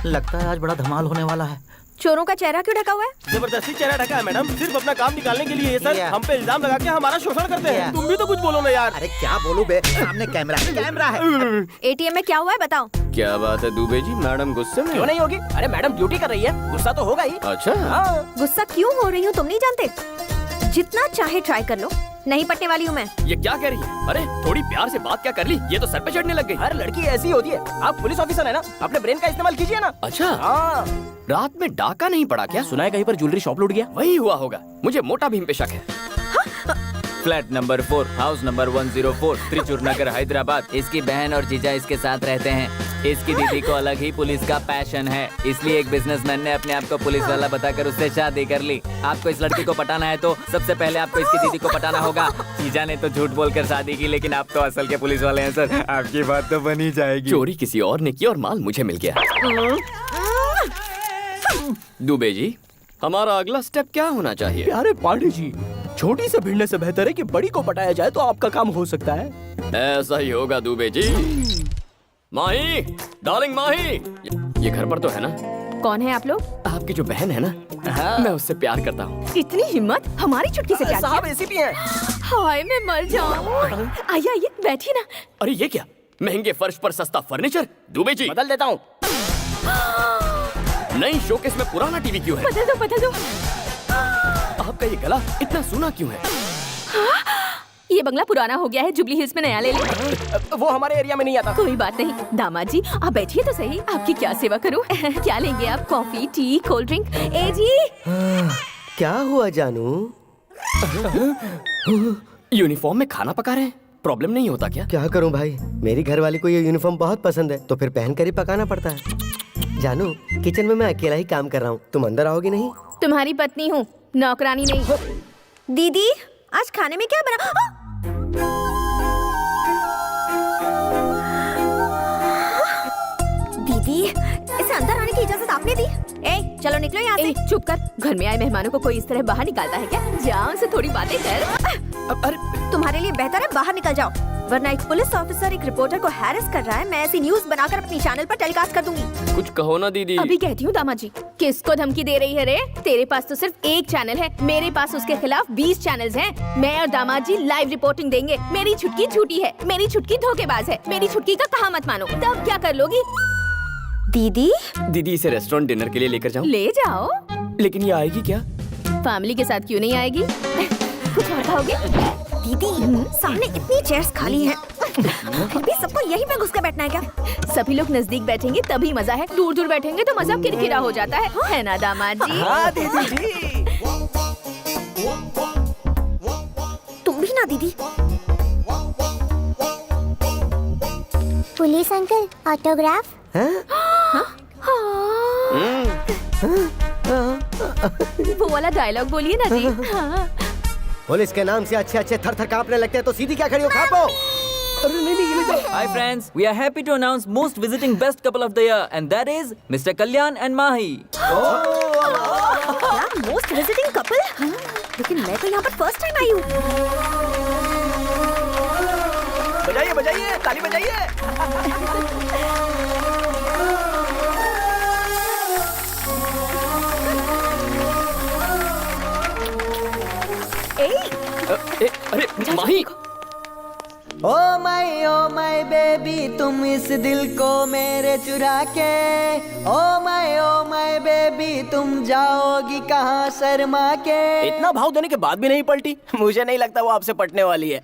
लगता है आज बड़ा धमाल होने वाला है। चोरों का चेहरा क्यों ढका हुआ है? जबरदस्ती चेहरा ढका है मैडम, सिर्फ अपना काम निकालने के लिए। ये सर हम पे इल्जाम लगा के हमारा शोषण करते हैं। तुम भी तो कुछ बोलो ना यार। अरे क्या बोलूं बे, सामने कैमरा है। एटीएम में क्या हुआ है बताओ। क्या बात है दुबे जी, मैडम गुस्से में? क्यों नहीं होगी? अरे मैडम ड्यूटी कर रही है, गुस्सा तो होगा ही। अच्छा हाँ। गुस्सा क्यों हो रही हूँ तुम नहीं जानते? जितना चाहे ट्राई कर लो, नहीं पटने वाली हूँ मैं। ये क्या कह रही है? अरे थोड़ी प्यार से बात क्या कर ली, ये तो सर पे चढ़ने लग गई। हर लड़की ऐसी होती है। आप पुलिस ऑफिसर है ना, अपने ब्रेन का इस्तेमाल कीजिए ना। अच्छा हाँ। रात में डाका नहीं पड़ा क्या? सुना है कहीं पर ज्वेलरी शॉप लूट गया? वही हुआ होगा, मुझे मोटा भीम पे शक है। Flat number 4, house number 104, Trichur Nagar, Hyderabad. इसकी बहन और जीजा इसके साथ रहते हैं। इसकी दीदी को अलग ही पुलिस का पैशन है, इसलिए एक बिजनेसमैन ने अपने आप को पुलिस वाला बताकर उससे शादी कर ली। आपको इस लड़की को पटाना है तो सबसे पहले आपको इसकी दीदी को पटाना होगा। जीजा ने तो झूठ बोलकर शादी की, लेकिन आप तो असल के पुलिस वाले हैं सर। आपकी बात तो बनी जाएगी। चोरी किसी और ने की और माल मुझे मिल गया। दुबे जी, हमारा अगला स्टेप क्या होना चाहिए? प्यारे पांडे जी, छोटी से भिड़ने से बेहतर है कि बड़ी को पटाया जाए तो आपका काम हो सकता है। ऐसा ही होगा दुबे जी। माही, डार्लिंग माही, ये घर पर तो है ना? कौन है आप लोग? आपकी जो बहन है ना, मैं उससे प्यार करता हूँ। इतनी हिम्मत, हमारी चुटकी से प्यार किया? साहब एसीपी हैं। हाय मैं मर जाऊँ। आइए आइए बैठिए ना। अरे ये क्या, महंगे फर्श पर सस्ता फर्नीचर? दुबे जी बदल देता हूँ। नई शोकेस में पुराना टीवी क्यों है? बदल दो बदल दो। आपका ये गला इतना सूना क्यों है? ये बंगला पुराना हो गया है, जुबली हिल्स में नया ले ले। वो हमारे एरिया में नहीं आता। कोई बात नहीं दामाद जी, आप बैठिए तो सही। आपकी क्या सेवा करूं? क्या लेंगे आप? Coffee, tea, cold drink? ए जी क्या हुआ जानू? यूनिफॉर्म में खाना पका रहे हैं, प्रॉब्लम नहीं होता क्या? क्या करूं भाई, मेरी घरवाली को ये यूनिफॉर्म बहुत पसंद है तो फिर पहनकर ही पकाना पड़ता है। जानू, किचन में मैं अकेला ही काम कर रहा हूँ, तुम अंदर आओगी नहीं? तुम्हारी पत्नी हूँ, नौकरानी नहीं। दीदी आज खाने में क्या बना? दीदी इसे अंदर आने की इजाजत आपने दी? ए चलो निकलो यहाँ से। चुप कर, घर में आए मेहमानों को कोई इस तरह बाहर निकालता है क्या? जाओ से थोड़ी बातें कर। अरे तुम्हारे लिए बेहतर है बाहर निकल जाओ, वरना एक पुलिस ऑफिसर एक रिपोर्टर को हैरेस कर रहा है। मैं ऐसी न्यूज बनाकर अपनी चैनल पर टेलीकास्ट कर दूंगी। कुछ कहो ना दीदी। अभी कहती हूँ दामाजी। किसको धमकी दे रही है रे? तेरे पास तो सिर्फ एक चैनल है, मेरे पास उसके खिलाफ 20 चैनल्स हैं। मैं और दामाजी लाइव रिपोर्टिंग देंगे। मेरी छुटकी झूठी है, मेरी छुटकी धोखेबाज है, मेरी छुटकी का कहा मत मानो। तब क्या कर लोगी? दीदी दीदी इसे रेस्टोरेंट डिनर के लिए लेकर जाऊं? ले जाओ। लेकिन ये आएगी क्या? फैमिली के साथ क्यों नहीं आएगी? कुछ और कहोगे? दीदी सामने इतनी चेयर्स खाली हैं। फिर भी सबको यहीं पे घुस कर बैठना है क्या? सभी लोग नजदीक बैठेंगे तभी मजा है, दूर दूर बैठेंगे तो मजा किरकिरा हो जाता है ना दामाद जी? हाँ दीदी जी। तुम भी ना दीदी। Police uncle, autograph. वो वाला डायलॉग बोलिए ना जी। हाँ। पुलिस के नाम से अच्छे अच्छे थर थर कांपने लगते हैं तो सीधी क्या खड़ी हो खापो? अरे नहीं ये ले जाओ। Hi friends, we are happy to announce most visiting best couple of the year and that is Mr. Kalyan and Mahi. क्या मोस्ट विजिटिंग कपल? लेकिन मैं तो यहाँ पर फर्स्ट टाइम आई हूँ। बजाइए बजाइए, ताली बजाइए। अरे माही। ओ माय बेबी, तुम इस दिल को मेरे चुरा के। ओ माय बेबी, तुम जाओगी कहाँ शर्मा के। इतना भाव देने के बाद भी नहीं पलटी। मुझे नहीं लगता वो आपसे पटने वाली है।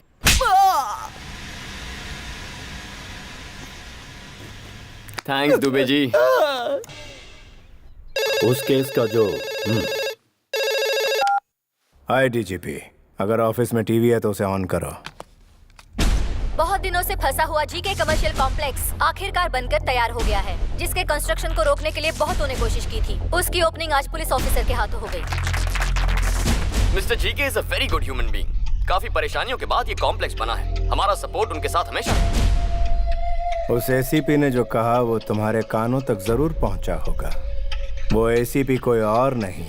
थैंक्स दुबे जी। उस केस का जो हाय डीजीपी, अगर ऑफिस में टीवी है तो उसे ऑन करो। बहुत दिनों से फंसा हुआ जीके कमर्शियल कॉम्प्लेक्स आखिरकार बनकर तैयार हो गया है, जिसके कंस्ट्रक्शन को रोकने के लिए बहुतों ने कोशिश की थी। उसकी ओपनिंग आज पुलिस ऑफिसर के हाथों हो गई। Mister GK is a very good human being. काफी परेशानियों के बाद ये कॉम्प्लेक्स बना है। हमारा सपोर्ट उनके साथ हमेशा है। उस एसीपी ने जो कहा वो तुम्हारे कानों तक जरूर पहुंचा होगा। वो एसीपी कोई और नहीं,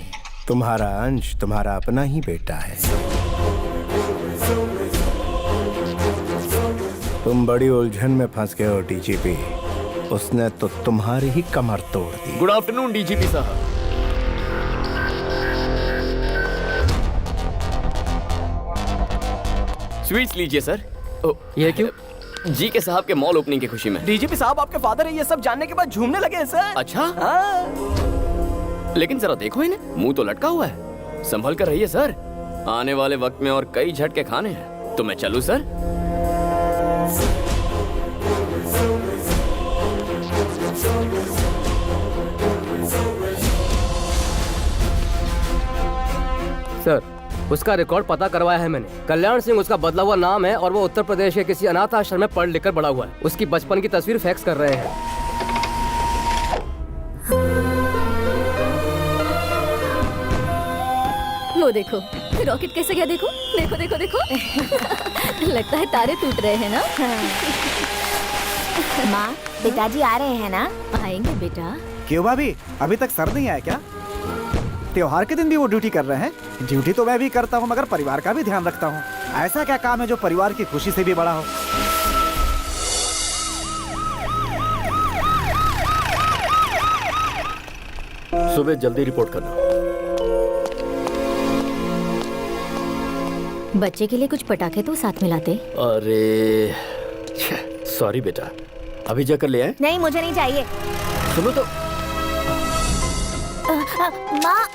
तुम्हारा अंश, तुम्हारा अपना ही बेटा है। तुम बड़ी उलझन में फंस गए हो डीजीपी। उसने तो तुम्हारी ही कमर तोड़ दी। गुड आफ्टरनून डीजीपी साहब। स्वीट्स लीजिए सर। ये क्यों? जीके साहब के मॉल ओपनिंग की खुशी में। डीजीपी साहब आपके फादर है, ये सब जानने के बाद झूमने लगे हैं सर। अच्छा हाँ। लेकिन जरा देखो इन्हें, मुंह तो लटका हुआ है। संभल कर रहिए सर, आने वाले वक्त में और कई झटके खाने हैं। तो मैं चलूं सर? सर, उसका रिकॉर्ड पता करवाया है मैंने। कल्याण सिंह उसका बदला हुआ नाम है और वो उत्तर प्रदेश के किसी अनाथ आश्रम में पढ़ लिख कर बड़ा हुआ है। उसकी बचपन की तस्वीर फैक्स कर रहे हैं। वो देखो रॉकेट कैसे गया, देखो देखो देखो देखो। लगता है तारे टूट रहे हैं ना। माँ, पिताजी आ रहे हैं ना? आएंगे बेटा। क्यों भाभी, अभी तक सर नहीं आया क्या? त्योहार के दिन भी वो ड्यूटी कर रहे हैं। ड्यूटी तो मैं भी करता हूँ, मगर परिवार का भी ध्यान रखता हूँ। ऐसा क्या काम है जो परिवार की खुशी से भी बड़ा हो? सुबह जल्दी रिपोर्ट करना। बच्चे के लिए कुछ पटाखे तो साथ में लाते। अरे सॉरी बेटा, अभी जाकर ले आए। नहीं, मुझे नहीं चाहिए। सुनो तो। माँ,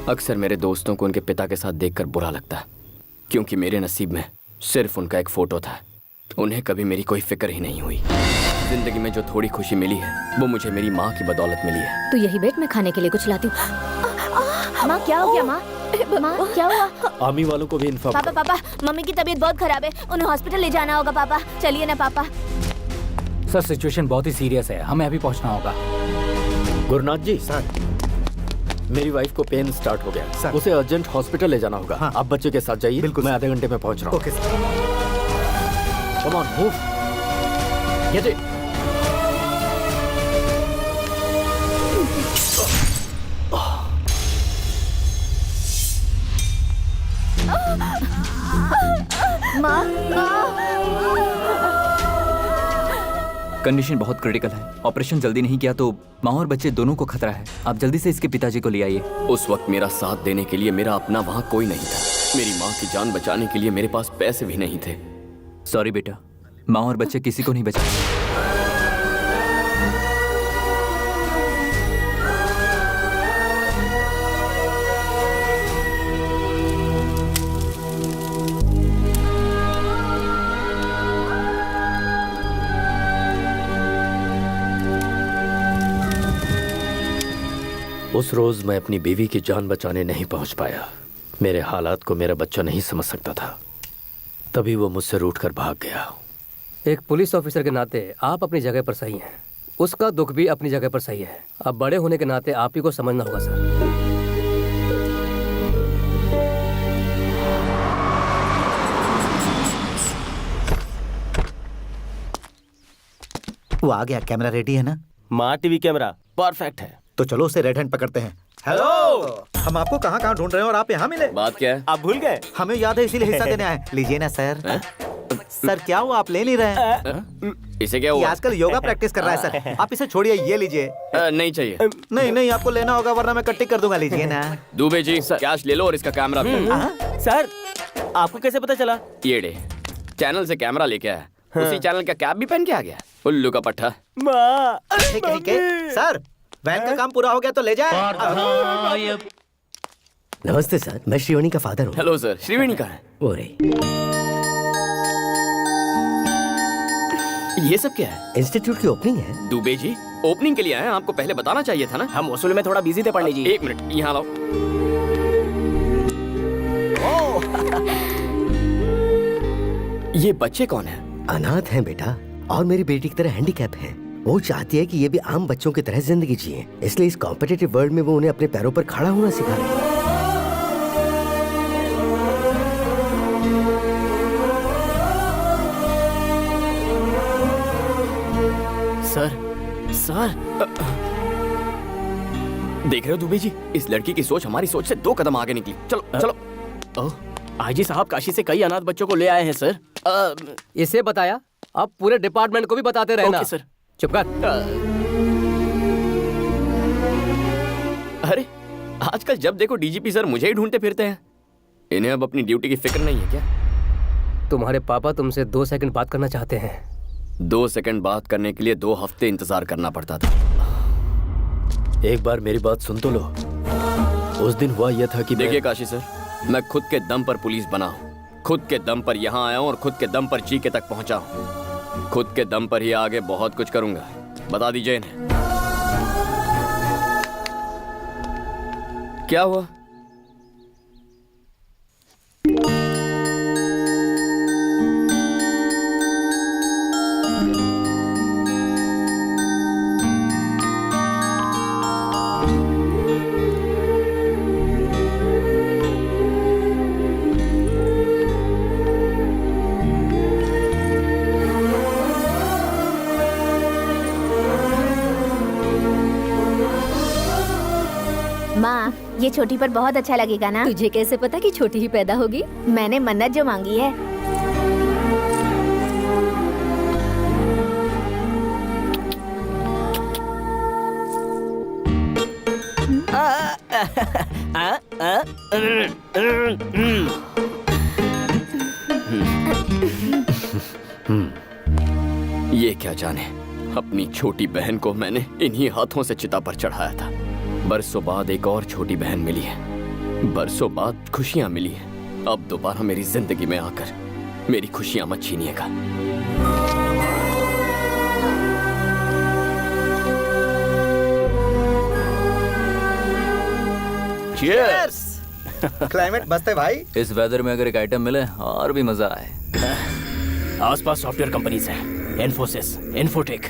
अक्सर मेरे दोस्तों को उनके पिता के साथ देखकर बुरा लगता है, क्योंकि मेरे नसीब में सिर्फ उनका एक फोटो था। उन्हें कभी मेरी कोई फिक्र ही नहीं हुई। जिंदगी में जो थोड़ी खुशी मिली है वो मुझे मेरी माँ की बदौलत मिली है। तो यही बैठ, मैं खाने के लिए कुछ लाती हूँ। माँ क्या हो गया? माँ माँ क्या हुआ? आर्मी वालों को भी इन्फॉर्म। पापा पापा, मम्मी की तबीयत बहुत खराब है, उन्हें हॉस्पिटल ले जाना होगा। पापा चलिए ना पापा। सर, सिचुएशन बहुत ही सीरियस है, हमें अभी पहुंचना होगा। गुरुनाथ जी सर, मेरी वाइफ को पेन स्टार्ट हो गया सर। उसे अर्जेंट हॉस्पिटल ले जाना होगा। हाँ। आप बच्चे के साथ जाइए। बिल्कुल, मैं आधे घंटे में पहुंच रहा हूँ। Okay sir. Come on move. Get it. माँ कंडीशन बहुत क्रिटिकल है। ऑपरेशन जल्दी नहीं किया तो माँ और बच्चे दोनों को खतरा है। आप जल्दी से इसके पिताजी को ले आइए। उस वक्त मेरा साथ देने के लिए मेरा अपना वहाँ कोई नहीं था। मेरी माँ की जान बचाने के लिए मेरे पास पैसे भी नहीं थे। सॉरी बेटा, माँ और बच्चे किसी को नहीं बचा। उस रोज मैं अपनी बीवी की जान बचाने नहीं पहुंच पाया। मेरे हालात को मेरा बच्चा नहीं समझ सकता था, तभी वो मुझसे रूठकर भाग गया। एक पुलिस ऑफिसर के नाते आप अपनी जगह पर सही हैं। उसका दुख भी अपनी जगह पर सही है। अब बड़े होने के नाते आप ही को समझना होगा सर। वो आ गया। कैमरा रेडी है ना? माँ टीवी कैमरा परफेक्ट है। तो चलो उसे रेड हैंड पकड़ते हैं। हेलो, हम आपको कहाँ कहाँ ढूंढ रहे हैं और आप यहाँ मिले। बात क्या है? आप भूल गए? हमें याद है, इसीलिए हिस्सा देने आए। लीजिए ना सर। सर क्या हुआ, आप ले नहीं रहे हैं? इसे क्या ये हुआ? आजकल योगा प्रैक्टिस कर रहा है सर। आप इसे छोड़िए, ये लीजिए। नहीं चाहिए। नहीं नहीं, आपको लेना होगा वरना मैं कट्टी कर दूंगा। लीजिए ना। दुबे जी कैश ले लो और इसका कैमरा भी। सर आपको कैसे पता चला? ये डे चैनल से कैमरा लेके आया। उसी चैनल का कैप भी पहन के आ गया। उल्लू का पट्टा। ठीक है सर, वैन का काम पूरा हो गया तो ले जाए। नमस्ते सर, मैं श्रीवाणी का फादर हूँ। हेलो सर, श्रीवाणी कहाँ है? वो रही। ये सब क्या है? इंस्टीट्यूट की ओपनिंग है। दुबे जी ओपनिंग के लिए आए हैं, आपको पहले बताना चाहिए था ना। हम वसूल में थोड़ा बिजी थे पंडित जी। एक मिनट यहाँ लाओ। ये बच्चे कौन है? अनाथ हैं बेटा, और मेरी बेटी की तरह हैंडीकैप है। वो चाहती है कि ये भी आम बच्चों की तरह जिंदगी जिए, इसलिए इस कॉम्पिटिटिव वर्ल्ड में वो उन्हें अपने पैरों पर खड़ा होना सिखा रही है। सर देख रहे हो दुबे जी, इस लड़की की सोच हमारी सोच से 2 कदम आगे निकली। चलो चलो। आईजी साहब काशी से कई अनाथ बच्चों को ले आए हैं सर। इसे बताया, अब पूरे डिपार्टमेंट को भी बताते रहना। Okay sir. चुप कर। अरे आजकल जब देखो डीजीपी सर मुझे ही ढूंढते फिरते हैं। इन्हें अब अपनी ड्यूटी की फिक्र नहीं है क्या? तुम्हारे पापा तुमसे 2 सेकंड बात करना चाहते हैं। 2 सेकंड बात करने के लिए 2 हफ्ते इंतजार करना पड़ता था। एक बार मेरी बात सुन तो लो। उस दिन हुआ यह था कि देखिए काशी सर, मैं खुद के दम पर पुलिस बना हूँ, खुद के दम पर यहाँ आया हूँ और खुद के दम पर जीके तक पहुँचा हूँ। खुद के दम पर ही आगे बहुत कुछ करूंगा। बता दीजिए इन्हें। क्या हुआ? माँ ये छोटी पर बहुत अच्छा लगेगा ना? तुझे कैसे पता कि छोटी ही पैदा होगी? मैंने मन्नत जो मांगी है। ये क्या जाने, अपनी छोटी बहन को मैंने इन्हीं हाथों से चिता पर चढ़ाया था। बरसों बाद एक और छोटी बहन मिली है, बरसों बाद खुशियां मिली हैं। अब दोबारा मेरी जिंदगी में आकर मेरी खुशियां मत छीनिएगा। चीयर्स। क्लाइमेट मस्त है भाई। इस वेदर में अगर एक आइटम मिले और भी मजा आए। आसपास सॉफ्टवेयर कंपनीज हैं, इन्फोसिस, इन्फोटेक।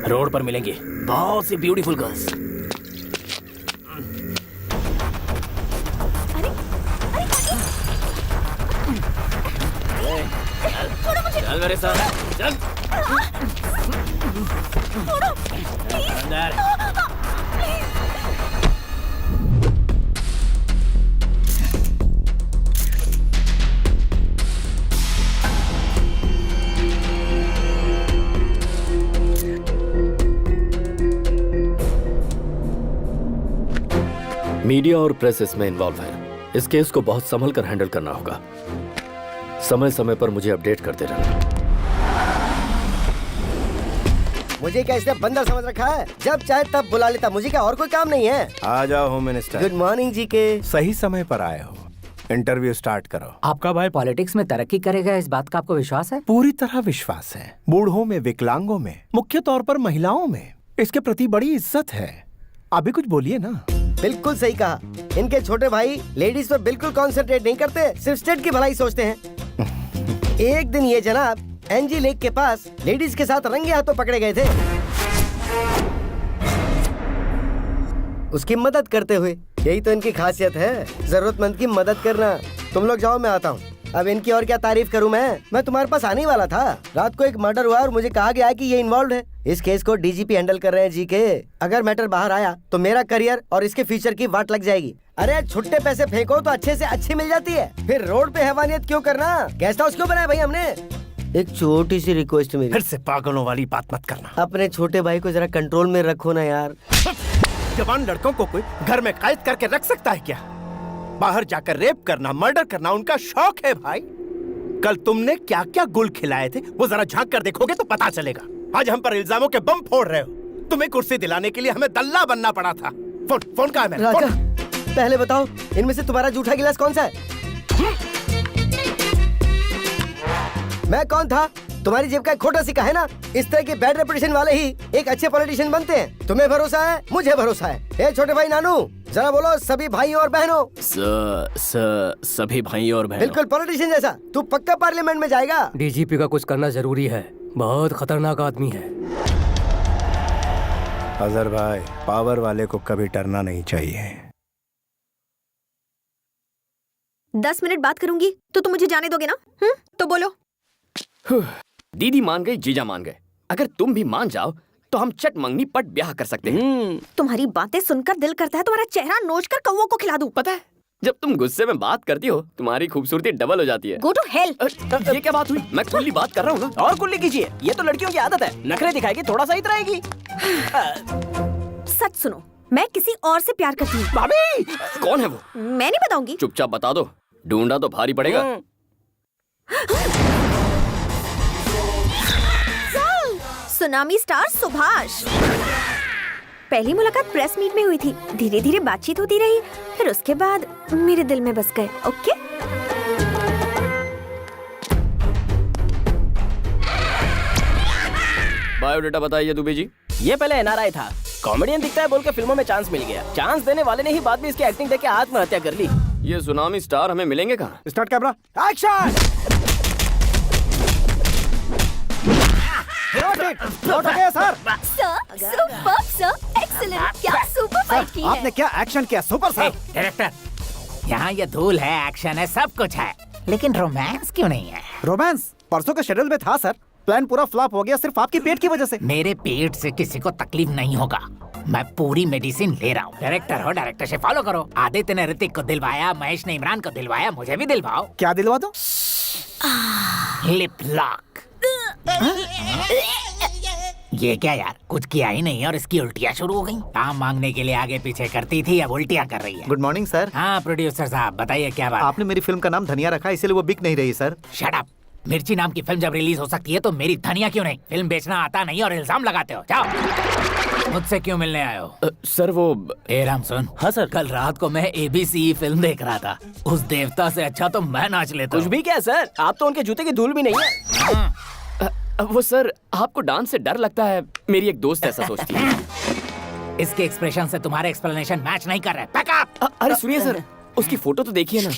रोड पर मिलेंगी बहुत सी ब्यूटीफुल गर्ल्स। चल मेरे साथ, चल। अंदर। मीडिया और प्रेस इसमें इन्वॉल्व है। इस केस को बहुत संभल कर हैंडल करना होगा। समय समय पर मुझे अपडेट करते रहना। मुझे क्या इसने बंदर समझ रखा है? जब चाहे तब बुला लेता। मुझे क्या और कोई काम नहीं है? आ जाओ होम मिनिस्टर। गुड मॉर्निंग जी के। सही समय पर आए हो। इंटरव्यू स्टार्ट करो। आपका भाई पॉलिटिक्स में तरक्की करेगा, इस बात का आपको विश्वास है? पूरी तरह विश्वास है। बूढ़ों में, विकलांगों में, मुख्य तौर पर महिलाओं में इसके प्रति बड़ी इज्जत है। अभी कुछ बोलिए ना। बिल्कुल सही कहा। इनके छोटे भाई लेडीज पर बिल्कुल कॉन्सेंट्रेट नहीं करते, सिर्फ स्टेट की भलाई सोचते हैं। एक दिन ये जनाब एनजी लेक के पास लेडीज के साथ रंगे हाथों पकड़े गए थे, उसकी मदद करते हुए। यही तो इनकी खासियत है, जरूरतमंद की मदद करना। तुम लोग जाओ, मैं आता हूँ। अब इनकी और क्या तारीफ करूं मैं तुम्हारे पास आने वाला था। रात को एक मर्डर हुआ और मुझे कहा गया कि ये इन्वॉल्व है। इस केस को डीजीपी हैंडल कर रहे हैं जी के। अगर मैटर बाहर आया तो मेरा करियर और इसके फ्यूचर की वाट लग जाएगी। अरे छुट्टे पैसे फेंको तो अच्छे से अच्छी मिल जाती है, फिर रोड पे हैवानियत क्यों करना? गेस्ट हाउस क्यों बनाया भाई हमने? एक छोटी सी रिक्वेस्ट मेरी, फिर से पागलों वाली बात मत करना। अपने छोटे भाई को जरा कंट्रोल में रखो ना यार। जवान लड़कों को कोई घर में कैद करके रख सकता है क्या? बाहर जाकर रेप करना, मर्डर करना उनका शौक है भाई। कल तुमने क्या क्या गुल खिलाए थे वो जरा झांक कर देखोगे तो पता चलेगा। आज हम पर इल्जामों के बम फोड़ रहे हो। तुम्हें कुर्सी दिलाने के लिए हमें दल्ला बनना पड़ा था। फोन कहाँ है मेरा? राजा, पहले बताओ इनमें से तुम्हारा जूठा गिलास कौन सा है? मैं कौन था? तुम्हारी जेब का एक खोटा सिक्का है ना। इस तरह के बैड रेपुटेशन वाले ही एक अच्छे पॉलिटिशियन बनते हैं। तुम्हें भरोसा है, मुझे भरोसा है। ए छोटे भाई नानू, जरा बोलो सभी भाइयों और बहनों। सभी भाई और बहनों। बिल्कुल पॉलिटिशियन जैसा। तू पक्का पार्लियामेंट में जाएगा। डीजीपी का कुछ करना जरूरी है, बहुत खतरनाक आदमी है। अजहर भाई, पावर वाले को कभी डरना नहीं चाहिए। 10 मिनट बात करूंगी तो तुम मुझे जाने दोगे ना? तो बोलो। दीदी मान गई, जीजा मान गए। अगर तुम भी मान जाओ तो हम चट मंगनी पट ब्याह कर सकते हैं। तुम्हारी बातें सुनकर दिल करता है तुम्हारा चेहरा नोच कर कौवों को खिला दूं। पता है, जब तुम गुस्से में बात करती हो तुम्हारी खूबसूरती डबल हो जाती है। Go to hell. ये क्या बात हुई? मैं खुली बात कर रहा हूँ ना। और कुल्ली कीजिए, ये तो लड़कियों की आदत है। नखरे दिखाएगी, थोड़ा सा इतराएगी। सच सुनो, मैं किसी और से प्यार करती हूँ। भाभी! कौन है वो? मैं नहीं बताऊंगी। चुपचाप बता दो, ढूंढा तो भारी पड़ेगा। Tsunami star Subhash. पहली मुलाकात प्रेस मीट में हुई थी, धीरे धीरे बातचीत होती रही, फिर उसके बाद मेरे दिल में बस गए। ओके? बायोडेटा बताइए दुबे जी। ये पहले एनआरआई था, कॉमेडियन दिखता है बोल के फिल्मों में चांस मिल गया। चांस देने वाले ने ही बाद में इसकी एक्टिंग देख के आत्महत्या कर ली। ये सुनामी स्टार हमें मिलेंगे कहाँ? Start camera, action! Sir, super sir, excellent. क्या सुपर फाइट की है। आपने क्या एक्शन किया, सुपर सर। डायरेक्टर, यहाँ ये धूल है, एक्शन है, सब कुछ है, लेकिन रोमांस क्यों नहीं है? रोमांस परसों के शेड्यूल में था सर। प्लान पूरा फ्लॉप हो गया सिर्फ आपकी पेट की वजह से। मेरे पेट से किसी को तकलीफ नहीं होगा, मैं पूरी मेडिसिन ले रहा हूँ। डायरेक्टर हो, डायरेक्टर से फॉलो करो। आदित्य ने ऋतिक को दिलवाया, महेश ने इमरान को दिलवाया, मुझे भी दिलवाओ। क्या दिलवा दो? Lip lock. ये क्या यार, कुछ किया ही नहीं और इसकी उल्टियाँ शुरू हो गई। काम मांगने के लिए आगे पीछे करती थी, अब उल्टियाँ कर रही है। Good morning sir. हाँ प्रोड्यूसर साहब, बताइए क्या बात? आपने मेरी फिल्म का नाम धनिया रखा, इसलिए वो बिक नहीं रही सर। Shut up. मिर्ची नाम की फिल्म जब रिलीज हो सकती है तो मेरी धनिया क्यों नहीं? फिल्म बेचना आता नहीं और इल्जाम लगाते हो। जाओ। मुझसे क्यों मिलने आए हो? सर वो राम सुन। हाँ सर। कल रात को मैं ABC फिल्म देख रहा था, उस देवता से अच्छा तो मैं नाच लेता। कुछ भी क्या सर, आप तो उनके जूते की धूल भी नहीं है। वो सर, आपको डांस से डर लगता है, मेरी एक दोस्त ऐसा सोचती है। इसके एक्सप्रेशन से तुम्हारे एक्सप्लेनेशन मैच नहीं कर रहे। Pack up. अरे सुनिए सर, उसकी फोटो तो देखिए ना।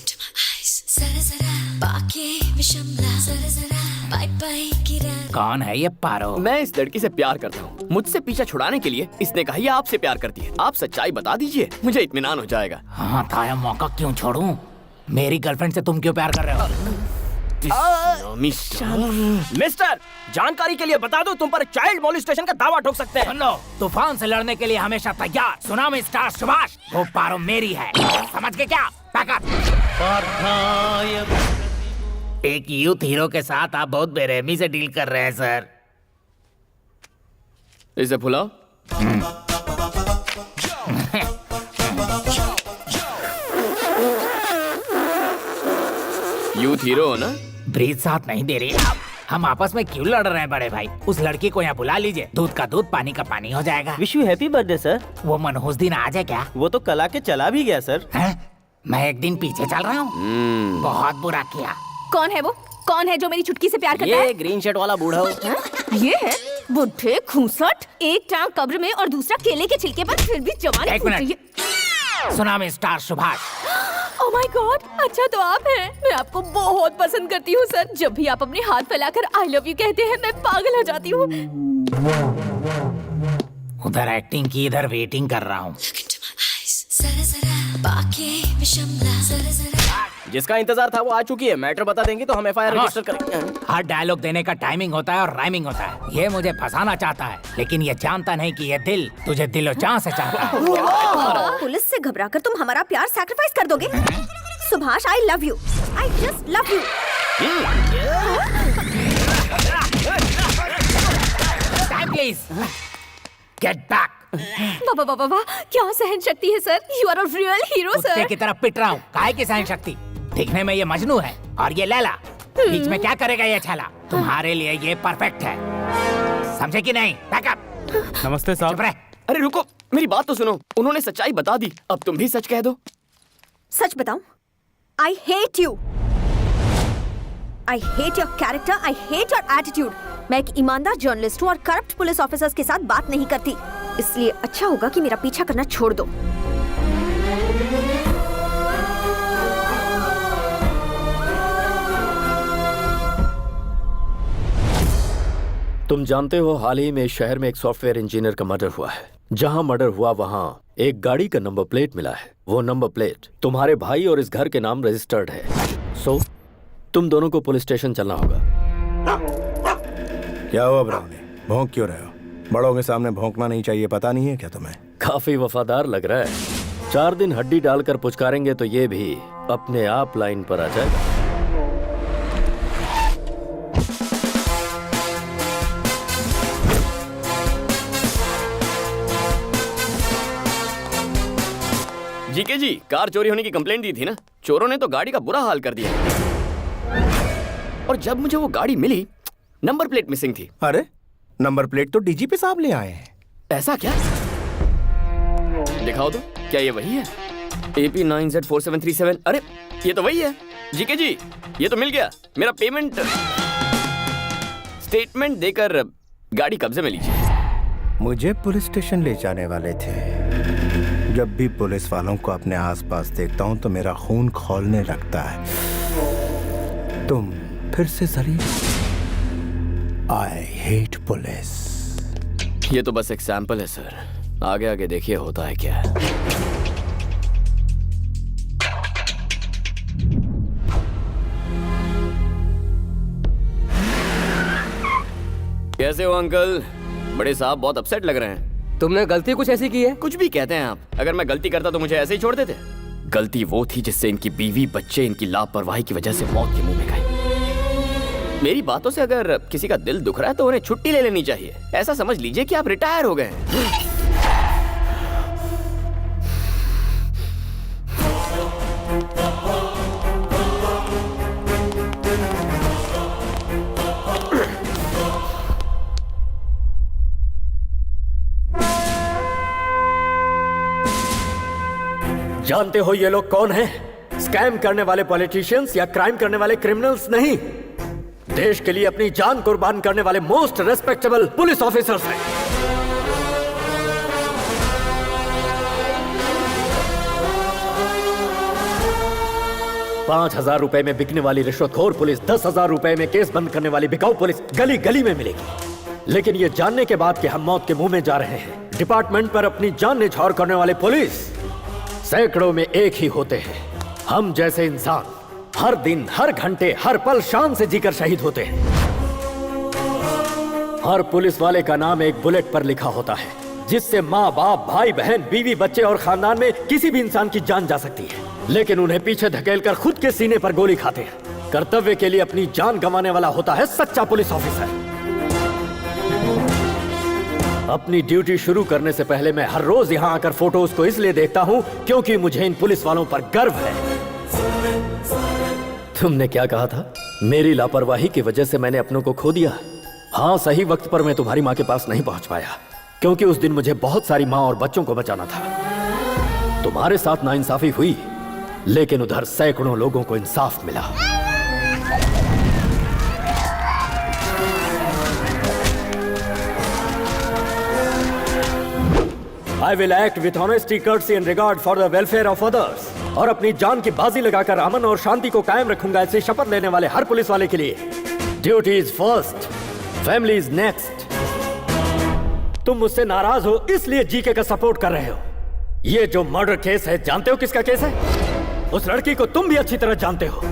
कौन है ये पारो? मैं इस लड़की से प्यार करता हूँ। मुझसे पीछा छुड़ाने के लिए इसने कहा ये आपसे प्यार करती है। आप सच्चाई बता दीजिए, मुझे इत्मीनान हो जाएगा। हाँ था, मौका क्यों छोड़ूं? मेरी गर्लफ्रेंड से तुम क्यों प्यार कर रहे हो? मिस्टर, जानकारी के लिए बता दो, तुम पर चाइल्ड मॉलिस्टेशन का दावा ठोक सकते हैं। सुन लो, तूफान से लड़ने के लिए हमेशा तैयार। सुनामी स्टार सुभाष, वो पारो मेरी है, समझ के क्या? एक यूथ हीरो के साथ आप बहुत बेरहमी से डील कर रहे हैं सर। इसे फुलाओ। यूथ हीरो हो ना? ब्रीज साथ नहीं दे रही आप। हम आपस में क्यों लड़ रहे हैं बड़े भाई? उस लड़की को यहाँ बुला लीजिए, दूध का दूध पानी का पानी हो जाएगा। Wish you happy birthday sir. वो मनहूस दिन आ जाए क्या? वो तो कल आके चला भी गया सर। मैं एक दिन पीछे चल रहा हूँ। बहुत बुरा किया। कौन है वो? कौन है जो मेरी चुटकी से प्यार करता है? ये ग्रीन शर्ट वाला बूढ़ा हो। ये है बुढ़े खूंसट, एक टांग कब्र में और दूसरा केले के छिलके पर, फिर भी जवान। एक मिनट, सुना मैं star Subhash. Oh my God, अच्छा तो आप हैं। मैं आपको बहुत पसंद करती हूँ सर। जब भी आप अपने हाथ फैलाकर आई लव यू कहते हैं मैं पागल हो जाती हूँ। उधर एक्टिंग की, इधर वेटिंग कर रहा हूँ। जिसका इंतजार था वो आ चुकी है। मैटर बता देंगे तो हम एफआईआर रजिस्टर करेंगे। हर डायलॉग देने का टाइमिंग होता है और राइमिंग होता है। ये मुझे फंसाना चाहता है, लेकिन ये जानता नहीं कि ये दिल तुझे दिलो जान से चाहता है। पुलिस से घबराकर तुम हमारा प्यार सैक्रिफाइस कर दोगे? Subhash, I love you, I just love you. Please get back. बाबा बाबा बाबा, क्या सहन शक्ति है sir. You are a real hero कुत्ते सर। की तरह पिट रहा हूँ। काहे की सहन शक्ति? दिखने में ये मजनू है और ये लैला। बीच में क्या करेगा ये छाला? तुम्हारे लिए ये परफेक्ट है, समझे कि नहीं? बैकअप। नमस्ते साहब। अरे रुको, मेरी बात तो सुनो। उन्होंने सच्चाई बता दी, अब तुम भी सच कह दो। सच बताऊं? I hate you. I hate your character, I hate your attitude. मैं एक ईमानदार जर्नलिस्ट हूँ और करप्ट पुलिस ऑफिसर्स के साथ बात नहीं करती, इसलिए अच्छा होगा कि मेरा पीछा करना छोड़ दो। तुम जानते हो हाल ही में इस शहर में एक सॉफ्टवेयर इंजीनियर का मर्डर हुआ है। जहां मर्डर हुआ वहां एक गाड़ी का नंबर प्लेट मिला है। वो नंबर प्लेट तुम्हारे भाई और इस घर के नाम रजिस्टर्ड है। सो तुम दोनों को पुलिस स्टेशन चलना होगा। क्या हुआ ब्राउनी? भौंक क्यों रहे हो? बड़ों के सामने भौंकना नहीं चाहिए, पता नहीं है क्या तुम्हें? काफी वफादार लग रहा है। 4 दिन हड्डी डालकर पुचकारेंगे तो ये भी अपने आप लाइन पर आ जाएगा। जीके जी, कार चोरी होने की कंप्लेंट दी थी ना? चोरों ने तो गाड़ी का बुरा हाल कर दिया और जब मुझे वो गाड़ी मिली नंबर प्लेट मिसिंग थी। अरे नंबर प्लेट तो डीजीपी साहब ले आए हैं। ऐसा क्या? दिखाओ तो, क्या ये वही है? AP9Z4737। अरे ये तो वही है। जीके जी, ये तो मिल गया। मेरा पेमेंट स्टेटमेंट देकर गाड़ी कब्जे में लीजिए। मुझे पुलिस स्टेशन ले जाने वाले थे। जब भी पुलिस वालों को अपने आसपास देखता हूं तो मेरा खून खौलने लगता है। तुम फिर से जलील। I hate police. ये तो बस एक सैंपल है सर, आगे आगे देखिए होता है क्या। कैसे हो अंकल? बड़े साहब बहुत अपसेट लग रहे हैं। तुमने गलती कुछ ऐसी की है? कुछ भी कहते हैं आप। अगर मैं गलती करता तो मुझे ऐसे ही छोड़ देते? गलती वो थी जिससे इनकी बीवी बच्चे इनकी लापरवाही की वजह से मौत के मुंह में गए। मेरी बातों से अगर किसी का दिल दुख रहा है तो उन्हें छुट्टी ले लेनी चाहिए। ऐसा समझ लीजिए कि आप रिटायर हो गए हैं। जानते हो ये लोग कौन हैं? स्कैम करने वाले पॉलिटिशियंस या क्राइम करने वाले क्रिमिनल्स नहीं, देश के लिए अपनी जान कुर्बान करने वाले मोस्ट रेस्पेक्टेबल पुलिस ऑफिसर्स हैं। ₹5,000 में बिकने वाली रिश्वतखोर पुलिस 10,000 रुपए में केस बंद करने वाली बिकाऊ पुलिस गली गली में मिलेगी। लेकिन ये जानने के बाद कि हम मौत के मुंह में जा रहे हैं, डिपार्टमेंट पर अपनी जान न्यौछावर करने वाले पुलिस सैकड़ों में एक ही होते हैं। हम जैसे इंसान हर दिन, हर घंटे, हर पल शान से जीकर शहीद होते हैं। हर पुलिस वाले का नाम एक बुलेट पर लिखा होता है, जिससे माँ बाप, भाई बहन, बीवी बच्चे और खानदान में किसी भी इंसान की जान जा सकती है। लेकिन उन्हें पीछे धकेलकर खुद के सीने पर गोली खाते हैं। कर्तव्य के लिए अपनी जान गंवाने वाला होता है सच्चा पुलिस ऑफिसर। अपनी ड्यूटी शुरू करने से पहले मैं हर रोज यहाँ आकर फोटोज को इसलिए देखता हूँ क्योंकि मुझे इन पुलिस वालों पर गर्व है। तुमने क्या कहा था? मेरी लापरवाही की वजह से मैंने अपनों को खो दिया। हाँ, सही वक्त पर मैं तुम्हारी माँ के पास नहीं पहुंच पाया, क्योंकि उस दिन मुझे बहुत सारी माँ और बच्चों को बचाना था। तुम्हारे साथ नाइंसाफी हुई, लेकिन उधर सैकड़ों लोगों को इंसाफ मिला। I will act with honesty, courtesy and regard for the welfare of others. और अपनी जान की बाजी लगाकर अमन और शांति को कायम रखूंगा, ऐसे शपथ लेने वाले हर पुलिस वाले के लिए। Duty is first, family is next. तुम मुझसे नाराज हो इसलिए जीके का सपोर्ट कर रहे हो। ये जो मर्डर केस है, जानते हो किसका केस है? उस लड़की को तुम भी अच्छी तरह जानते हो।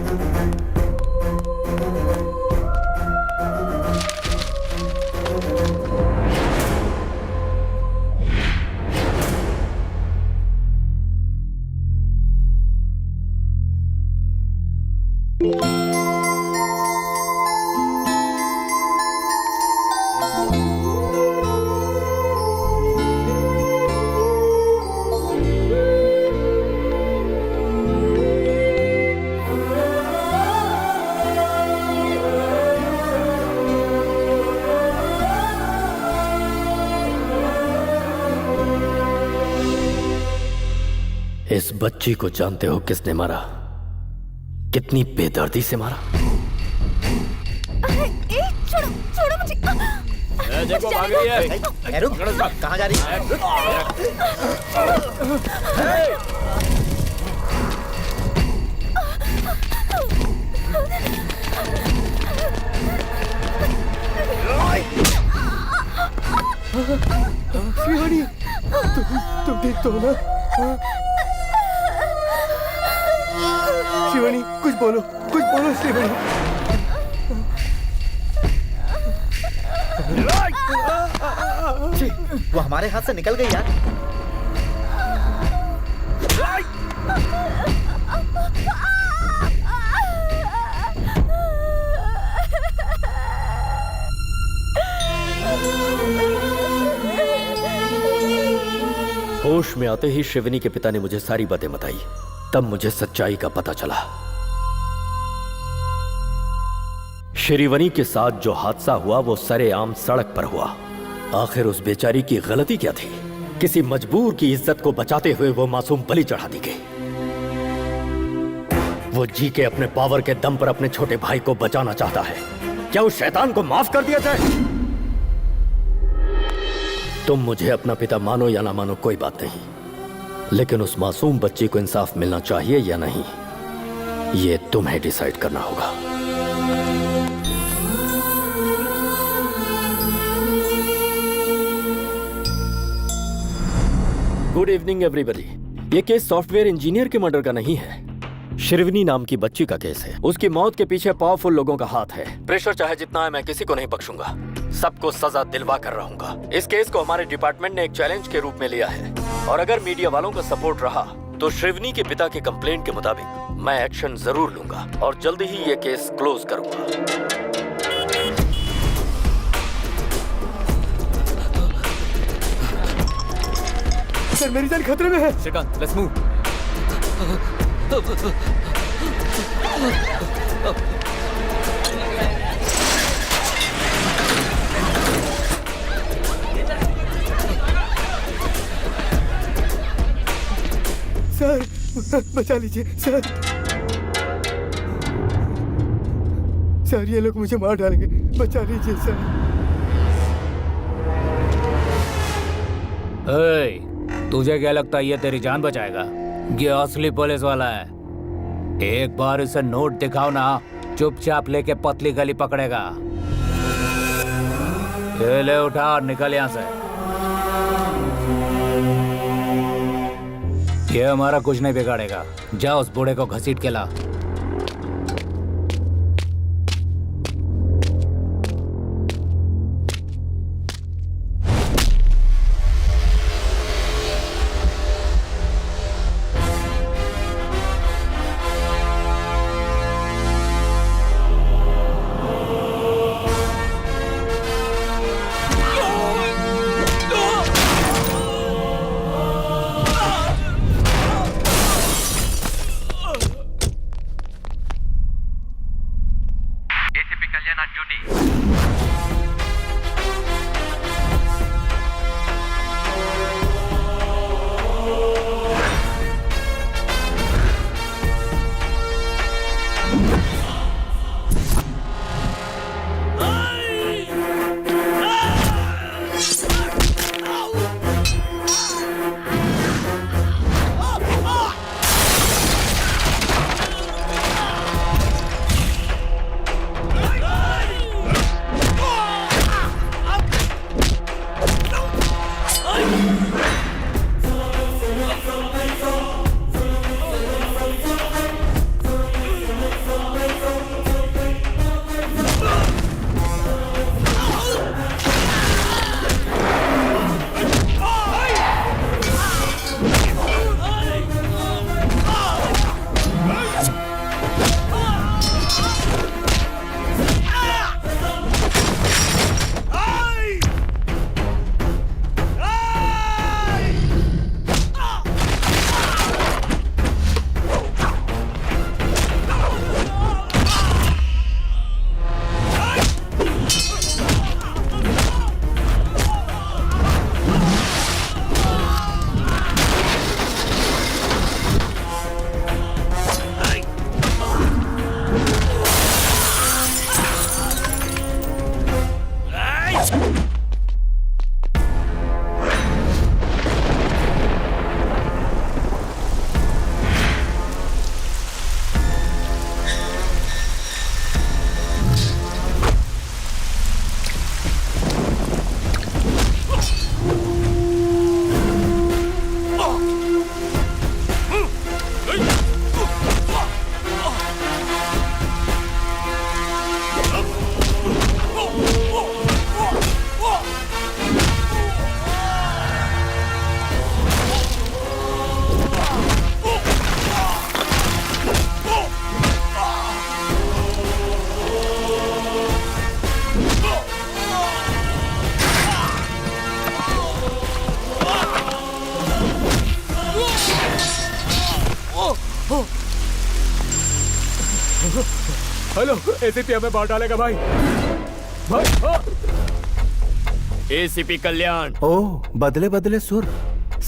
इस बच्ची को जानते हो किसने मारा? कितनी बेदर्दी से मारा? छोड़ो छोड़ो मुझे। देखो भाग रही है। रुक, कहाँ जा रही है? शिवानी, तुम ठीक तो हो ना? शिवानी, कुछ बोलो शिवानी। वो हमारे हाथ से निकल गई यार। होश में आते ही शिवनी के पिता ने मुझे सारी बातें बताई। तब मुझे सच्चाई का पता चला। श्रीवनी के साथ जो हादसा हुआ वो सरेआम सड़क पर हुआ। आखिर उस बेचारी की गलती क्या थी? किसी मजबूर की इज्जत को बचाते हुए वो मासूम बलि चढ़ा दी गई। वो जी के अपने पावर के दम पर अपने छोटे भाई को बचाना चाहता है। क्या उस शैतान को माफ कर दिया जाए? तुम मुझे अपना पिता मानो या ना मानो कोई बात नहीं, लेकिन उस मासूम बच्ची को इंसाफ मिलना चाहिए या नहीं, ये तुम्हें डिसाइड करना होगा। Good evening everybody. ये केस सॉफ्टवेयर इंजीनियर के मर्डर का नहीं है, शिरवनी नाम की बच्ची का केस है। उसकी मौत के पीछे पावरफुल लोगों का हाथ है। प्रेशर चाहे जितना है, मैं किसी को नहीं बख्शूंगा। सबको सजा दिलवा कर रहूंगा। इस केस को हमारे डिपार्टमेंट ने एक चैलेंज के रूप में लिया है, और अगर मीडिया वालों का सपोर्ट रहा तो शिवनी के पिता के कंप्लेंट के मुताबिक मैं एक्शन जरूर लूंगा और जल्दी ही ये केस क्लोज करूंगा। सर, मेरी जान खतरे में है। Shrikant, let's move. सर, बचा लीजिए सर। सर, ये लोग मुझे मार डालेंगे, बचा लीजिए सर। तुझे क्या लगता है ये तेरी जान बचाएगा? ये असली पुलिस वाला है। एक बार इसे नोट दिखाओ ना, चुपचाप लेके पतली गली पकड़ेगा। ये ले, उठा और निकल यहाँ से। ये हमारा कुछ नहीं बिगाड़ेगा। जा उस बूढ़े को घसीट के ला। हेलो एसीपी हमें मार डालेगा भाई। एसीपी कल्याण। ओह, बदले बदले सुर।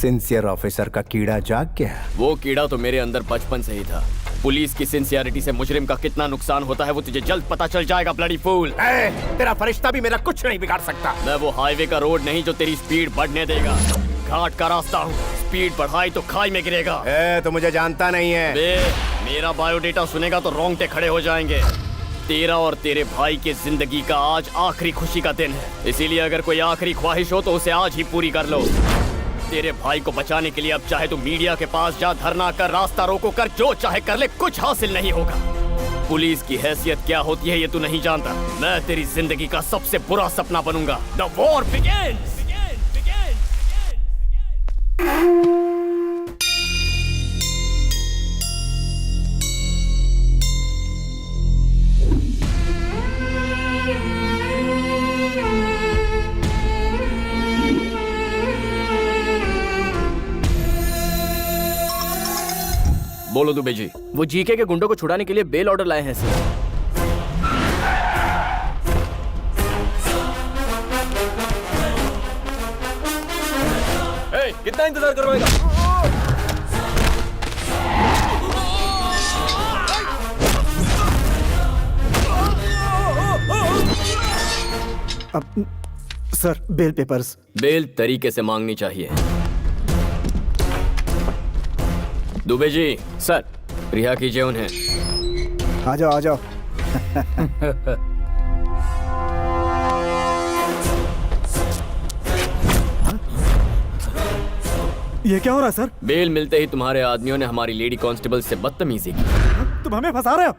सिंसियर ऑफिसर का कीड़ा जाग गया। वो कीड़ा तो मेरे अंदर बचपन से ही था। पुलिस की सिंसियरिटी से मुजरिम का कितना नुकसान होता है वो तुझे जल्द पता चल जाएगा ब्लडी फूल। तेरा फरिश्ता भी मेरा कुछ नहीं बिगाड़ सकता। मैं वो हाईवे का रोड नहीं जो तेरी स्पीड बढ़ने देगा। घाट का रास्ता हूँ, स्पीड बढ़ाई तो खाई में गिरेगा। तो मुझे जानता नहीं है। मेरा बायोडेटा सुनेगा तो रोंगटे खड़े हो जाएंगे। तेरा और तेरे भाई की जिंदगी का आज आखिरी खुशी का दिन है, इसीलिए अगर कोई आखिरी ख्वाहिश हो तो उसे आज ही पूरी कर लो। तेरे भाई को बचाने के लिए अब चाहे तू मीडिया के पास जा, धरना कर, रास्ता रोको कर, जो चाहे कर ले, कुछ हासिल नहीं होगा। पुलिस की हैसियत क्या होती है ये तू नहीं जानता। मैं तेरी जिंदगी का सबसे बुरा सपना बनूंगा। The war begins. बोलो दुबे जी। वो जीके के गुंडों को छुड़ाने के लिए बेल ऑर्डर लाए हैं सर। कितना इंतजार करवाएगा? अब सर बेल पेपर्स। बेल तरीके से मांगनी चाहिए। दुबे जी। सर। रिहा कीजिए उन्हें। आ जाओ आ जाओ। ये क्या हो रहा है सर? बेल मिलते ही तुम्हारे आदमियों ने हमारी लेडी कांस्टेबल से बदतमीजी की। तुम हमें फंसा रहे हो?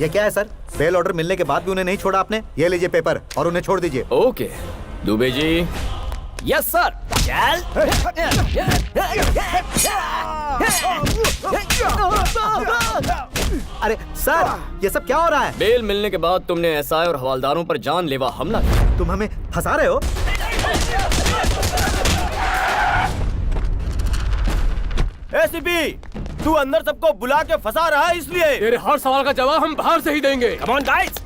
ये क्या है सर? बेल ऑर्डर मिलने के बाद भी उन्हें नहीं छोड़ा आपने? ये लीजिए पेपर और उन्हें छोड़ दीजिए। Okay Dubey ji. Yes sir. चल। अरे सर ये सब क्या हो रहा है? बेल मिलने के बाद तुमने एसआई और हवालदारों पर जानलेवा हमला किया। तुम हमें फंसा रहे हो? एसीपी तू अंदर सबको बुला के फंसा रहा है इसलिए। तेरे हर सवाल का जवाब हम बाहर से ही देंगे। Come on guys.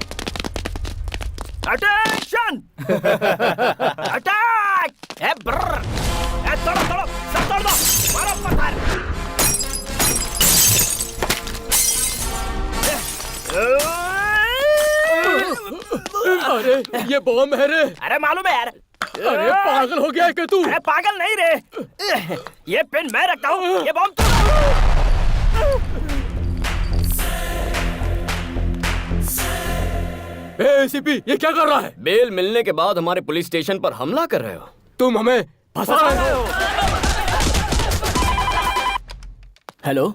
Attention. Attack. ए ब्रर। ए तोड़ो तोड़ो सब तोड़ दो। मारो पत्थर। अरे ये बॉम्ब है रे। अरे मालूम है यार। अरे पागल हो गया है क्या तू? अरे पागल नहीं रे। ये पेन मैं रखता हूँ, ये बॉम्ब तू। एसीपी ये क्या कर रहा है? बेल मिलने के बाद हमारे पुलिस स्टेशन पर हमला कर रहे हो। तुम हमें फंसा रहे हो। हेलो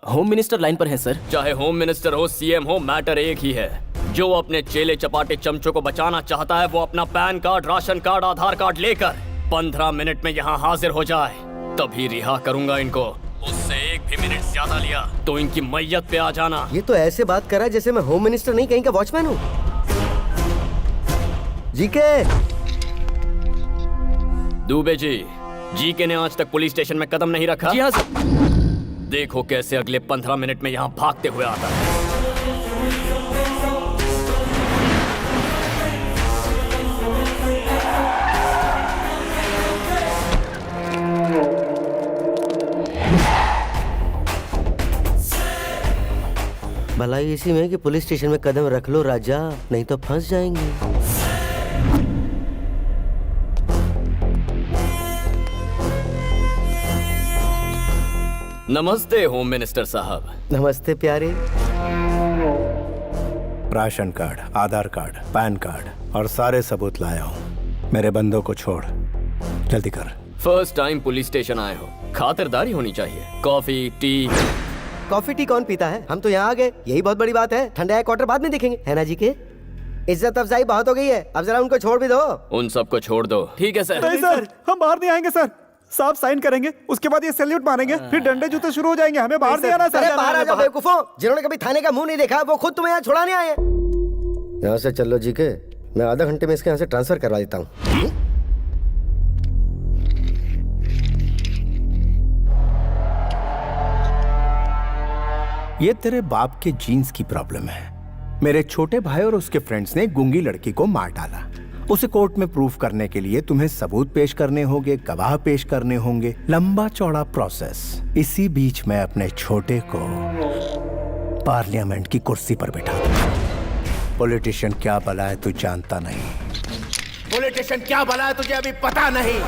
होम मिनिस्टर लाइन पर है सर। चाहे होम मिनिस्टर हो, सीएम हो, मैटर एक ही है। जो अपने चेले चपाटे चमचों को बचाना चाहता है वो अपना पैन कार्ड, राशन कार्ड, आधार कार्ड लेकर 15 मिनट में यहाँ हाजिर हो जाए, तभी रिहा करूंगा इनको। उससे एक भी मिनट ज्यादा लिया तो इनकी मैयत पे आ जाना। ये तो ऐसे बात कर रहा है जैसे मैं होम मिनिस्टर नहीं कहीं का वॉचमैन हूँ। जीके। दुबे जी। जीके ने आज तक पुलिस स्टेशन में कदम नहीं रखा। जी हाँ सर। देखो कैसे अगले 15 मिनट में यहाँ भागते हुए आता है। भलाई इसी में कि पुलिस स्टेशन में कदम रख लो राजा, नहीं तो फंस जाएंगे। नमस्ते होम मिनिस्टर साहब। नमस्ते प्यारे। राशन कार्ड, आधार कार्ड, पैन कार्ड और सारे सबूत लाया हूँ। मेरे बंदों को छोड़, जल्दी कर। फर्स्ट टाइम पुलिस स्टेशन आए हो, खातिरदारी होनी चाहिए। Coffee tea. कॉफी टी कौन पीता है? हम तो यहाँ आ गए, यही बहुत बड़ी बात है। ठंडा क्वार्टर बाद में देखेंगे, है ना जी के? इज्जत अफजाई बहुत हो गई है, अब जरा उनको छोड़ भी दो। उन सबको छोड़ दो। ठीक है सर। नहीं सर, हम बाहर नहीं आएंगे सर। साहब साइन करेंगे, उसके बाद ये सैल्यूट मारेंगे, फिर डंडे जूते शुरू हो जाएंगे। हमें बाहर नहीं आना सर। अरे बाहर आ जाओ बेवकूफों, जिन्होंने कभी थाने का मुंह नहीं देखा वो खुद तुम्हें यहाँ छुड़ाने आए हैं। यहाँ से चलो जी के, मैं आधा घंटे में इसके यहाँ से ट्रांसफर करवा देता हूँ। ये तेरे बाप के जीन्स की प्रॉब्लम है। मेरे छोटे भाई और उसके फ्रेंड्स ने गूंगी लड़की को मार डाला। उसे कोर्ट में प्रूफ करने के लिए तुम्हें सबूत पेश करने होंगे, गवाह पेश करने होंगे, लंबा चौड़ा प्रोसेस। इसी बीच मैं अपने छोटे को पार्लियामेंट की कुर्सी पर बिठा दूंगा। पॉलिटिशियन क्या भला है तू जानता नहीं। पॉलिटिशियन क्या भला है तुझे अभी पता नहीं।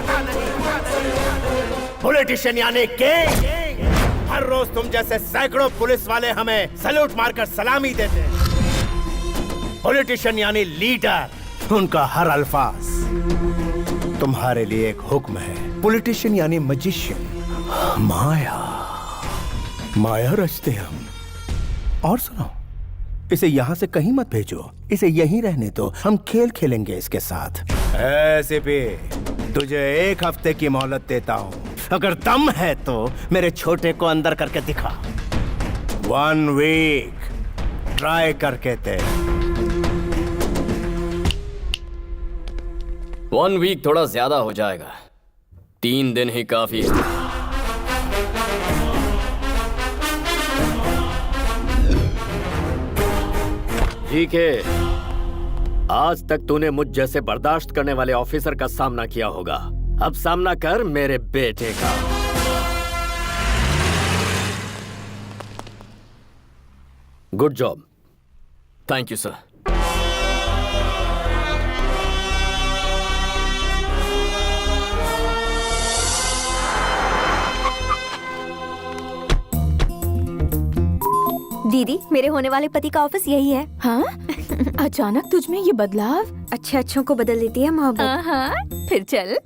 पॉलिटिशियन यानी किंग। हर रोज तुम जैसे सैकड़ों पुलिस वाले हमें सैल्यूट मारकर सलामी देते हैं। पॉलिटिशियन यानी लीडर। उनका हर अल्फाज तुम्हारे लिए एक हुक्म है। पॉलिटिशियन यानी मजिशियन, माया माया रचते हम। और सुनो, इसे यहाँ से कहीं मत भेजो, इसे यहीं रहने दो। हम खेल खेलेंगे इसके साथ। ऐसे भी तुझे 1 हफ्ते की मोहलत देता हूँ। अगर दम है तो मेरे छोटे को अंदर करके दिखा। 1 वीक ट्राई करके दे। 1 वीक थोड़ा ज्यादा हो जाएगा, 3 दिन ही काफी है। ठीक है, आज तक तूने मुझ जैसे बर्दाश्त करने वाले ऑफिसर का सामना किया होगा। अब सामना कर मेरे बेटे का। Good job. Thank you sir. दीदी, मेरे होने वाले पति का ऑफिस यही है। हाँ? अचानक तुझ में ये बदलाव? अच्छे अच्छों को बदल देती है मोहब्बत। हाँ, फिर चल।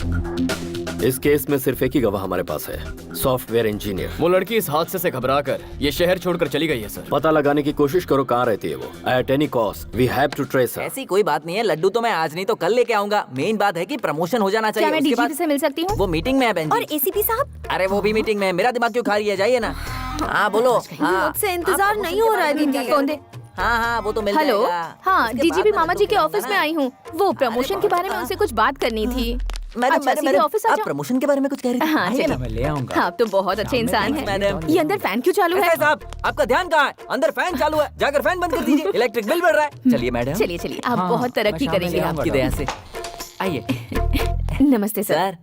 इस केस में सिर्फ एक ही गवाह हमारे पास है, सॉफ्टवेयर इंजीनियर। वो लड़की इस हादसे से घबराकर ये शहर छोड़कर चली गई है सर। पता लगाने की कोशिश करो कहाँ रहती है वो। At any cost we have to trace her. ऐसी कोई बात नहीं है, लड्डू तो मैं आज नहीं तो कल लेके आऊंगा। मेन बात है कि प्रमोशन हो जाना चाहिए। क्या मैं डीजीपी से मिल सकती हूँ? वो मीटिंग में है बहन जी। और एसीपी साहब? अरे वो भी मीटिंग में है। मेरा दिमाग क्यों खा रही है? जाइए ना। हाँ बोलो। मुझसे इंतजार नहीं हो रहा है दीदी। कौन दे? हाँ वो तो मिल हेलो। जाएगा। हाँ, डीजीपी मामा जी के ऑफिस में आई हूँ। वो प्रमोशन के बारे में उनसे कुछ बात करनी थी। मैडम ऑफिस आ आप जाओ। प्रमोशन के बारे में कुछ कह रही थी? हाँ चलिए, मैं ले आऊंगा। आप तो बहुत अच्छे इंसान हैं। मैडम। ये अंदर फैन क्यों चालू है? साहब आपका ध्यान कहाँ है? अंदर फैन चालू है, जाकर फैन बंद कर दीजिए। इलेक्ट्रिक बिल बढ़ रहा है। चलिए मैडम। चलिए चलिए, आप बहुत तरक्की करेंगे। आपकी दया से। आइए। नमस्ते सर।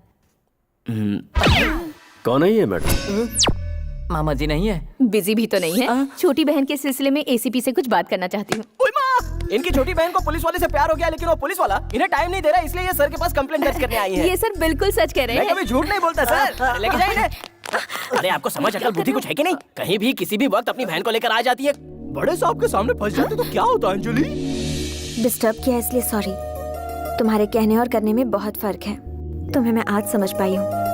कौन है ये मैडम? मामा जी नहीं है? बिजी भी तो नहीं है। छोटी बहन के सिलसिले में एसीपी से कुछ बात करना चाहती हूँ। इनकी छोटी बहन को पुलिस वाले से प्यार हो गया, लेकिन वो पुलिस वाला इन्हें टाइम नहीं दे रहा, इसलिए ये सर के पास कंप्लेंट दर्ज करने आई है। ये सर बिल्कुल सच कह रहे हैं। मैं कभी झूठ नहीं बोलता सर। लेके जाइए इन्हें। अरे आपको समझ अकल बुद्धि कुछ है कि नहीं? कहीं भी किसी भी वक्त अपनी बहन को लेकर आ जाती है। बड़े साहब के सामने फंस जाते तो क्या होता अंजलि? डिस्टर्ब किया इसलिए सॉरी। तुम्हारे कहने और करने में बहुत फर्क है। तुम्हें मैं आज समझ पाई हूँ।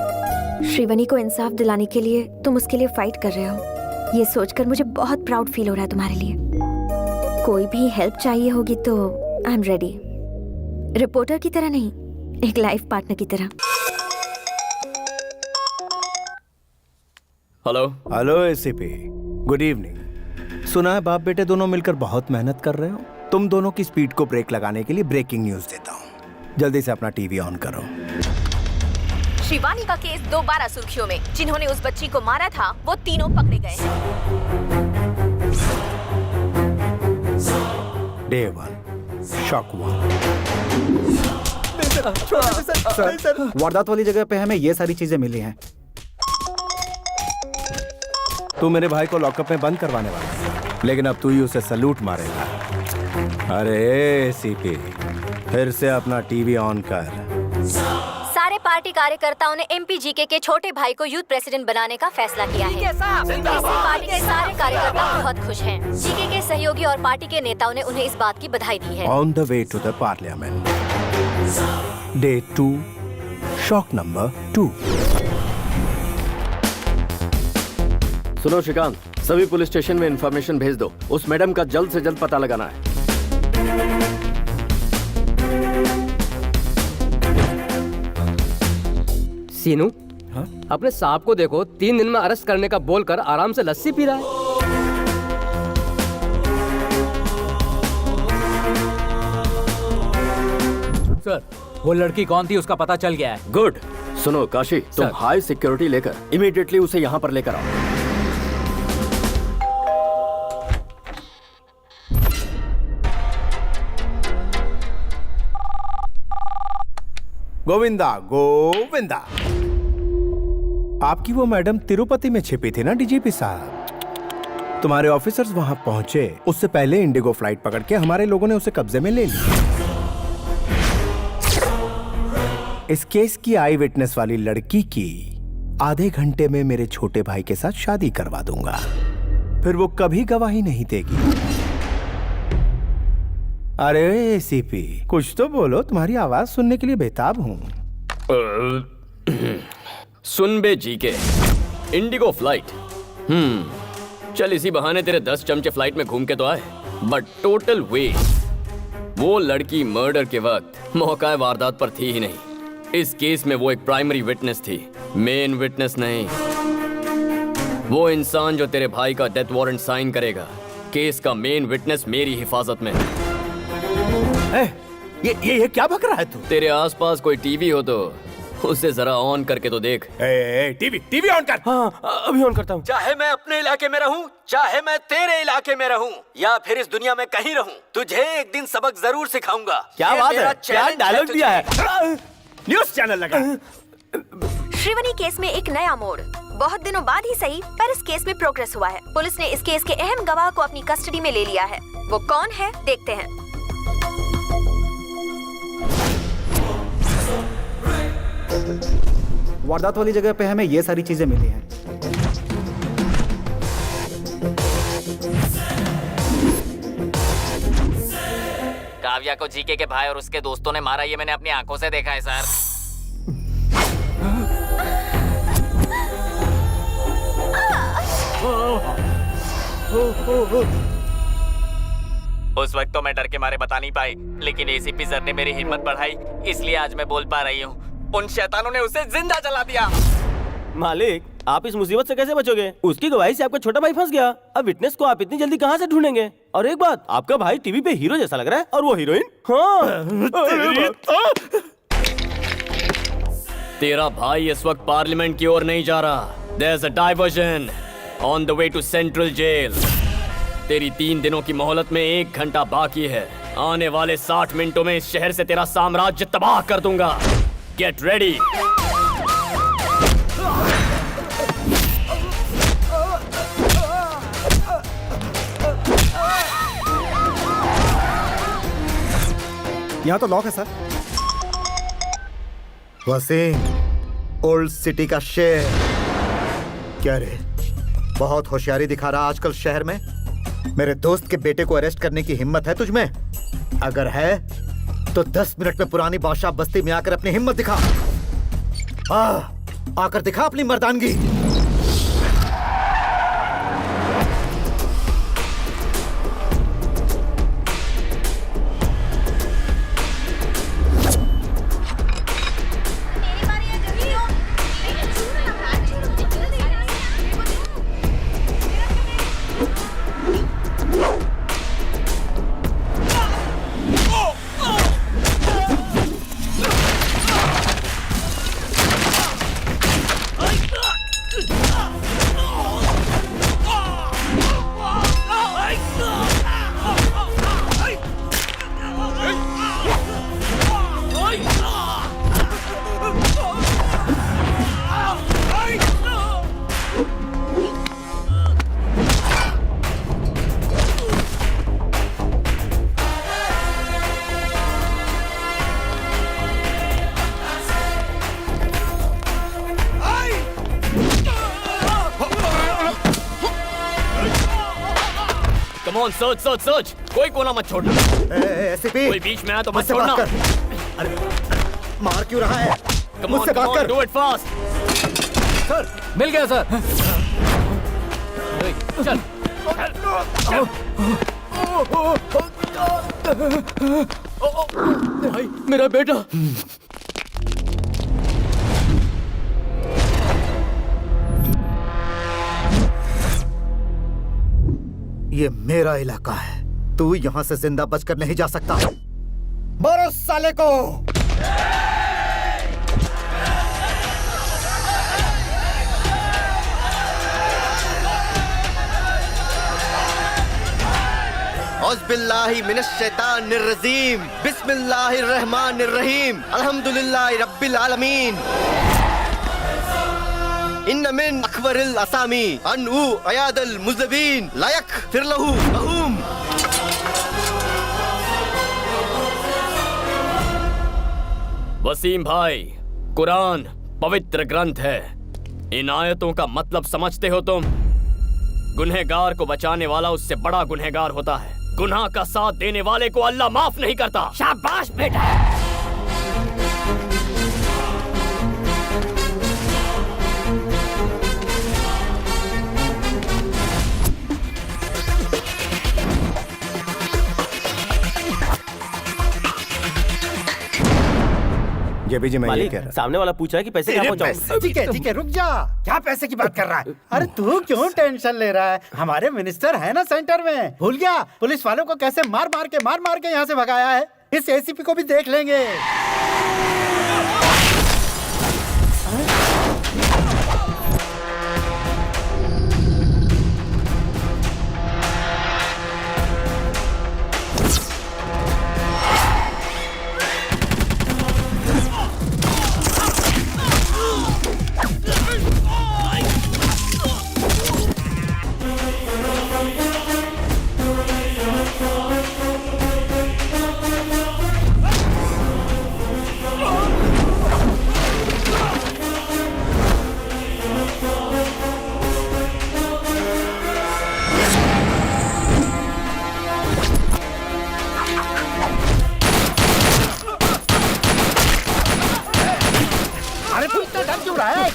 श्रीवनी को इंसाफ दिलाने के लिए तुम उसके लिए फाइट कर रहे हो। ये सोचकर मुझे बहुत प्राउड फील हो रहा है तुम्हारे लिए। कोई भी हेल्प चाहिए होगी तो आई एम रेडी। रिपोर्टर की तरह नहीं, एक लाइफ पार्टनर की तरह। Hello. Hello ACP, good evening. सुना है बाप बेटे दोनों मिलकर बहुत मेहनत कर रहे हो। तुम दोनों की स्पीड को ब्रेक लगाने के लिए ब्रेकिंग न्यूज देता हूँ। जल्दी से अपना टीवी ऑन करो। शिवानी का केस दोबारा सुर्खियों में। जिन्होंने उस बच्ची को मारा था वो तीनों पकड़े गए हैं। Day 1 shock 1। सर, वारदात वाली जगह पे हमें ये सारी चीजें मिली हैं। तू मेरे भाई को लॉकअप में बंद करवाने वाला है, लेकिन अब तू ही उसे सलूट मारेगा। अरे एसीपी, फिर से अपना टीवी ऑन कर। सारे पार्टी कार्यकर्ताओं ने एमपी जीके के छोटे भाई को यूथ प्रेसिडेंट बनाने का फैसला किया है। इससे पार्टी के सारे कार्यकर्ता बहुत खुश हैं। जीके के सहयोगी और पार्टी के नेताओं ने उन्हें इस बात की बधाई दी है। On the way to the parliament. Day 2 shock number 2। सुनो श्रीकांत, सभी पुलिस स्टेशन में इंफॉर्मेशन भेज दो। उस मैडम का जल्द से जल्द पता लगाना है। सीनू, अपने साहब को देखो, 3 दिन में अरेस्ट करने का बोलकर आराम से लस्सी पी रहा है। सर, वो लड़की कौन थी उसका पता चल गया है। गुड। सुनो काशी, तुम हाई सिक्योरिटी लेकर इमीडिएटली उसे यहाँ पर लेकर आओ। गोविंदा गोविंदा। आपकी वो मैडम तिरुपति में छिपी थी ना डीजीपी साहब। तुम्हारे ऑफिसर्स वहां पहुंचे उससे पहले इंडिगो फ्लाइट पकड़ के हमारे लोगों ने उसे कब्जे में ले लिया। इस केस की आई विटनेस वाली लड़की की आधे घंटे में मेरे छोटे भाई के साथ शादी करवा दूंगा, फिर वो कभी गवाही नहीं देगी। अरे एसीपी कुछ तो बोलो, तुम्हारी आवाज सुनने के लिए बेताब हूं। सुन बे जीके, इंडिगो फ्लाइट। चल इसी बहाने तेरे 10 चमचे फ्लाइट में घूम के तो आए, बट टोटल वेस्ट। वो लड़की मर्डर के वक्त मौका वारदात पर थी ही नहीं। इस केस में वो एक प्राइमरी विटनेस थी, मेन विटनेस नहीं। वो इंसान जो तेरे भाई का डेथ वारंट साइन करेगा, केस का मेन विटनेस मेरी हिफाजत में। ये क्या बक रहा है तू? तेरे आसपास कोई टीवी हो तो उसे जरा ऑन करके तो देख। टीवी ऑन कर। हाँ अभी ऑन करता हूँ। चाहे मैं अपने इलाके में रहूं, चाहे मैं तेरे इलाके में रहूं, या फिर इस दुनिया में कहीं रहूं, तुझे एक दिन सबक जरूर सिखाऊंगा। क्या बात है, क्या डायलॉग दिया है। न्यूज़ चैनल लगा। श्रीवनी केस में एक नया मोड़। बहुत दिनों बाद ही सही, पर इस केस में प्रोग्रेस हुआ है। पुलिस ने इस केस के अहम गवाह को अपनी कस्टडी में ले लिया है। वो कौन है देखते हैं। वारदात वाली जगह पे हमें ये सारी चीजें मिली हैं। काव्या को जीके के भाई और उसके दोस्तों ने मारा, ये मैंने अपनी आंखों से देखा है सर। उस वक्त तो मैं डर के मारे बता नहीं पाई, लेकिन एसीपी सर ने मेरी हिम्मत बढ़ाई, इसलिए आज मैं बोल पा रही हूँ। उन शैतानों ने उसे जिंदा जला दिया। मालिक, आप इस मुसीबत से कैसे बचोगे? उसकी गवाही से आपका छोटा भाई फंस गया। अब विटनेस को आप इतनी जल्दी कहाँ से ढूंढेंगे? और एक बात, आपका भाई टीवी पे हीरो जैसा लग रहा है, और वो हीरोइन। हाँ। तेरा भाई इस वक्त पार्लियामेंट की ओर नहीं जा रहा। There's a diversion on the way to Central Jail. तेरी 3 दिनों की मोहलत में 1 घंटा बाकी है। आने वाले 60 मिनटों में इस शहर से तेरा साम्राज्य तबाह कर दूंगा। Get ready. यहाँ तो लॉक है सर। वसीम, ओल्ड सिटी का शेर। क्या रे, बहुत होशियारी दिखा रहा आजकल शहर में। मेरे दोस्त के बेटे को अरेस्ट करने की हिम्मत है तुझमें? अगर है तो 10 मिनट में पुरानी बादशाह बस्ती में आकर अपनी हिम्मत दिखा। आकर दिखा अपनी मर्दानगी। सर्च सर्च सर्च, कोई कोना मत छोड़ना। एसीपी, कोई बीच में आया तो मत छोड़ना। अरे मार क्यों रहा है? मुझसे बात कर। Do it fast. सर मिल गया सर। चल भाई, मेरा बेटा। ये मेरा इलाका है, तू यहाँ से जिंदा बचकर नहीं जा सकता। मारो साले को। औज़बिल्लाहि मिनश्शैतानिर्रजीम बिस्मिल्लाहिर्रहमानिर्रहीम अल्हम्दुलिल्लाहि रब्बिल आलमीन इन्न मिन अकबरिल असामी अनउ अयादल मुज़बिन लायक फिरलहु महूम। वसीम भाई, कुरान पवित्र ग्रंथ है। इन आयतों का मतलब समझते हो तुम? गुनहगार को बचाने वाला उससे बड़ा गुनहगार होता है। गुनाह का साथ देने वाले को अल्लाह माफ नहीं करता। शाबाश बेटा। जेबी जी, मैं ये कह रहा सामने वाला पूछ रहा है कि पैसे कहाँ पहुँचाऊं? ठीक है रुक जा। क्या पैसे की बात कर रहा है? अरे तू क्यों टेंशन ले रहा है? हमारे मिनिस्टर है ना सेंटर में। भूल गया पुलिस वालों को कैसे मार मार के यहाँ से भगाया है? इस एसीपी को भी देख लेंगे।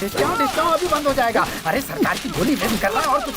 डिस्काउंट अभी बंद हो जाएगा। अरे सरकार की गोली नहीं कर रहा और कुछ।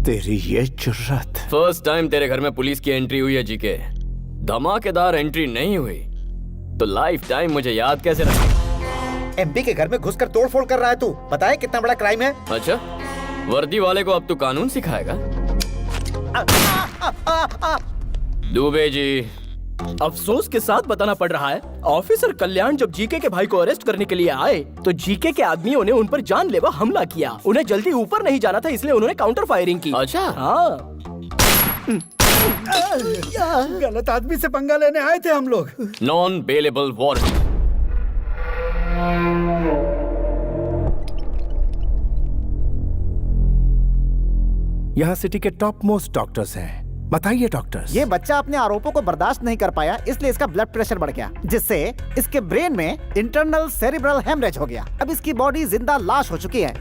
तेरी ये जुर्रत। फर्स्ट टाइम तेरे घर में पुलिस की एंट्री हुई है जीके। धमाकेदार एंट्री नहीं हुई तो लाइफ टाइम मुझे याद कैसे रखे? एमपी के घर में घुसकर तोड़फोड़ कर रहा है तू। पता है कितना बड़ा क्राइम है? अच्छा, वर्दी वाले को अब तू कानून सिखाएगा? दुबे जी, अफसोस के साथ बताना पड़ रहा है, ऑफिसर कल्याण जब जीके के भाई को अरेस्ट करने के लिए आए तो जीके के आदमियों ने उन पर जानलेवा हमला किया। उन्हें जल्दी ऊपर नहीं जाना था, इसलिए उन्होंने काउंटर फायरिंग की। अच्छा, हाँ। गलत आदमी से पंगा लेने आए थे हम लोग। Non bailable warrant. यहाँ सिटी के टॉप मोस्ट डॉक्टर्स हैं। बताइए डॉक्टर्स। ये बच्चा अपने आरोपों को बर्दाश्त नहीं कर पाया, इसलिए इसका ब्लड प्रेशर बढ़ गया, जिससे इसके ब्रेन में इंटरनल सेरिब्रल हेमरेज हो गया। अब इसकी बॉडी जिंदा लाश हो चुकी है।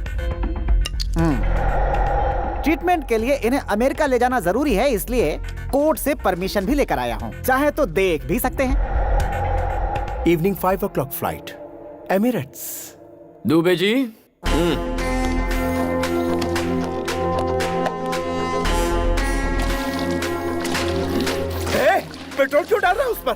ट्रीटमेंट के लिए इन्हें अमेरिका ले जाना जरूरी है, इसलिए कोर्ट से परमिशन भी लेकर आया हूँ। चाहे तो देख भी सकते हैं। Evening 5 o'clock flight, Emirates. Dubey ji, petrol क्यों डाल रहा है उस पर?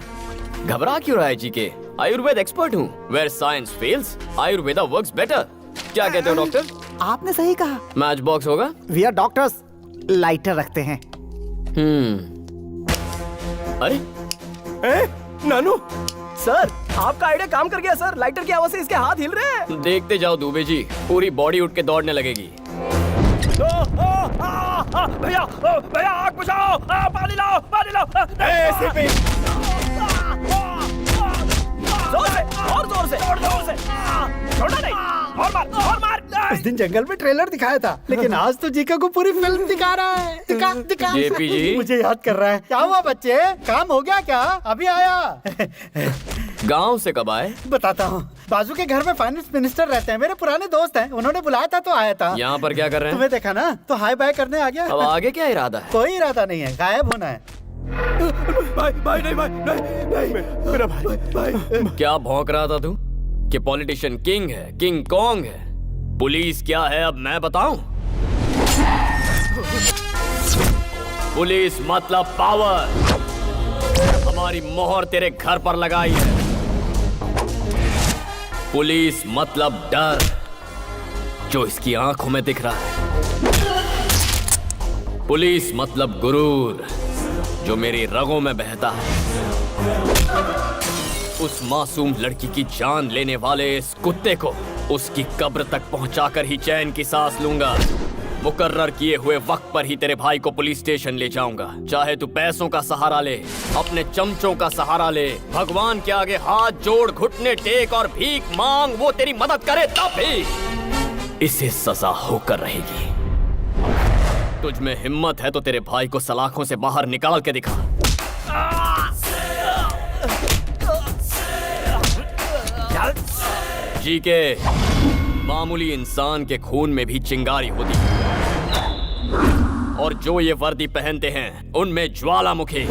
घबरा क्यों रहा है जीके? आयुर्वेद एक्सपर्ट हूँ। Where science fails, Ayurveda works better. क्या कहते हो डॉक्टर? आपने सही कहा। मैच बॉक्स होगा? वी आर डॉक्टर्स, लाइटर रखते हैं। अरे नानू सर, आपका आइडिया काम कर गया सर। लाइटर की आवाज से इसके हाथ हिल रहे हैं। देखते जाओ दुबे जी, पूरी बॉडी उठ के दौड़ने लगेगी। भैया भैया, आग बुझाओ, पानी लाओ, पानी लाओ। जोर से, और जोर से, और जोर से। छोड़ना नहीं, और मार, और मार। उस दिन जंगल में ट्रेलर दिखाया था, लेकिन आज तो जीका को पूरी फिल्म दिखा रहा है। दिखा। जेपी जी, मुझे याद कर रहा है। क्या हुआ बच्चे, काम हो गया क्या? अभी आया। गांव से कब आए? बताता हूँ। बाजू के घर में फाइनेंस मिनिस्टर रहते हैं, मेरे पुराने दोस्त हैं। उन्होंने बुलाया था तो आया था। यहाँ पर क्या कर रहे हैं? तुम्हें देखा ना तो हाय बाय करने आ गया। अब आगे क्या इरादा है? कोई इरादा नहीं है, गायब होना है। भाई नहीं भाई नहीं मेरा भाई क्या भौंक रहा था तू कि पॉलिटिशियन किंग है, किंग कॉन्ग है? पुलिस क्या है अब मैं बताऊं? पुलिस मतलब पावर। हमारी मोहर तेरे घर पर लगाई है। पुलिस मतलब डर जो इसकी आंखों में दिख रहा है। पुलिस मतलब गुरूर जो मेरी रगों में बहता है। उस मासूम लड़की की जान लेने वाले इस कुत्ते को उसकी कब्र तक पहुंचाकर ही चैन की सांस लूंगा। मुकर्रर किए हुए वक्त पर ही तेरे भाई को पुलिस स्टेशन ले जाऊंगा। चाहे तू पैसों का सहारा ले, अपने चमचों का सहारा ले, भगवान के आगे हाथ जोड़, घुटने टेक और भीख मांग, वो तेरी मदद करे तब भी इसे सजा होकर रहेगी। तुझ में हिम्मत है तो तेरे भाई को सलाखों से बाहर निकाल के दिखा। जी के मामूली इंसान के खून में भी चिंगारी होती है और जो ये वर्दी पहनते हैं उनमें ज्वालामुखी।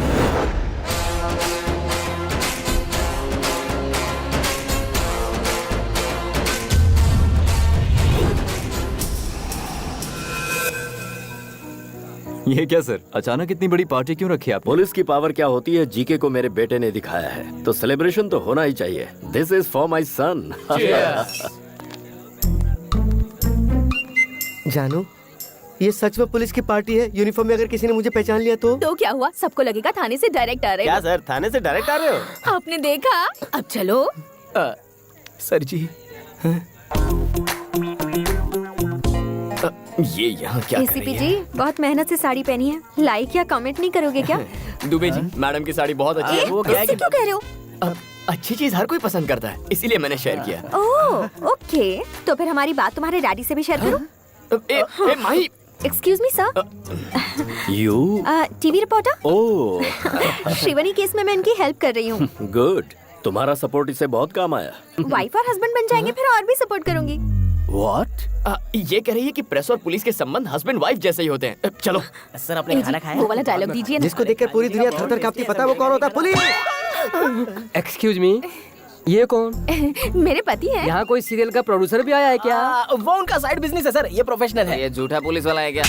ये क्या सर, अचानक इतनी बड़ी पार्टी क्यों रखी आप? पुलिस की पावर क्या होती है जीके को मेरे बेटे ने दिखाया है, तो सेलिब्रेशन तो होना ही चाहिए। दिस इज फॉर माई सन। जानू, ये सच में पुलिस की पार्टी है? यूनिफॉर्म में अगर किसी ने मुझे पहचान लिया तो क्या हुआ? सबको लगेगा थाने से डायरेक्ट आ रहे क्या सर, थाने से डायरेक्ट आ रहे हो? आपने देखा? अब चलो। सर जी ये यहाँ क्या कर एसीपी रही जी, बहुत मेहनत से साड़ी पहनी है। लाइक या कमेंट नहीं करोगे क्या? दुबे जी, मैडम की साड़ी बहुत अच्छी है। वो क्या है कि क्यों कह रहे हो? अच्छी चीज हर कोई पसंद करता है, इसीलिए मैंने शेयर किया। ओह, ओके। तो फिर हमारी बात तुम्हारे डैडी से भी शेयर करूं? Mahi. Excuse me sir. You TV reporter. Oh Srivani case में मैं इनकी हेल्प कर रही हूँ। गुड, तुम्हारा सपोर्ट इससे बहुत काम आया। वाइफ और हस्बैंड बन जाएंगे फिर और भी सपोर्ट करूंगी। What? ये कह रही है कि प्रेस और पुलिस के संबंध हस्बैंड वाइफ जैसे ही होते हैं। चलो सर, आपने खाना खाया? वो वाला डायलॉग दीजिए ना। जिसको देखकर पूरी दुनिया थर-थर कांपती, पता है वो कौन होता है? पुलिस। एक्सक्यूज मी, ये कौन? मेरे पति हैं। यहाँ कोई सीरियल का प्रोड्यूसर भी आया है क्या? वो उनका साइड बिजनेस है सर, ये प्रोफेशनल है। ये झूठा पुलिस वाला है क्या?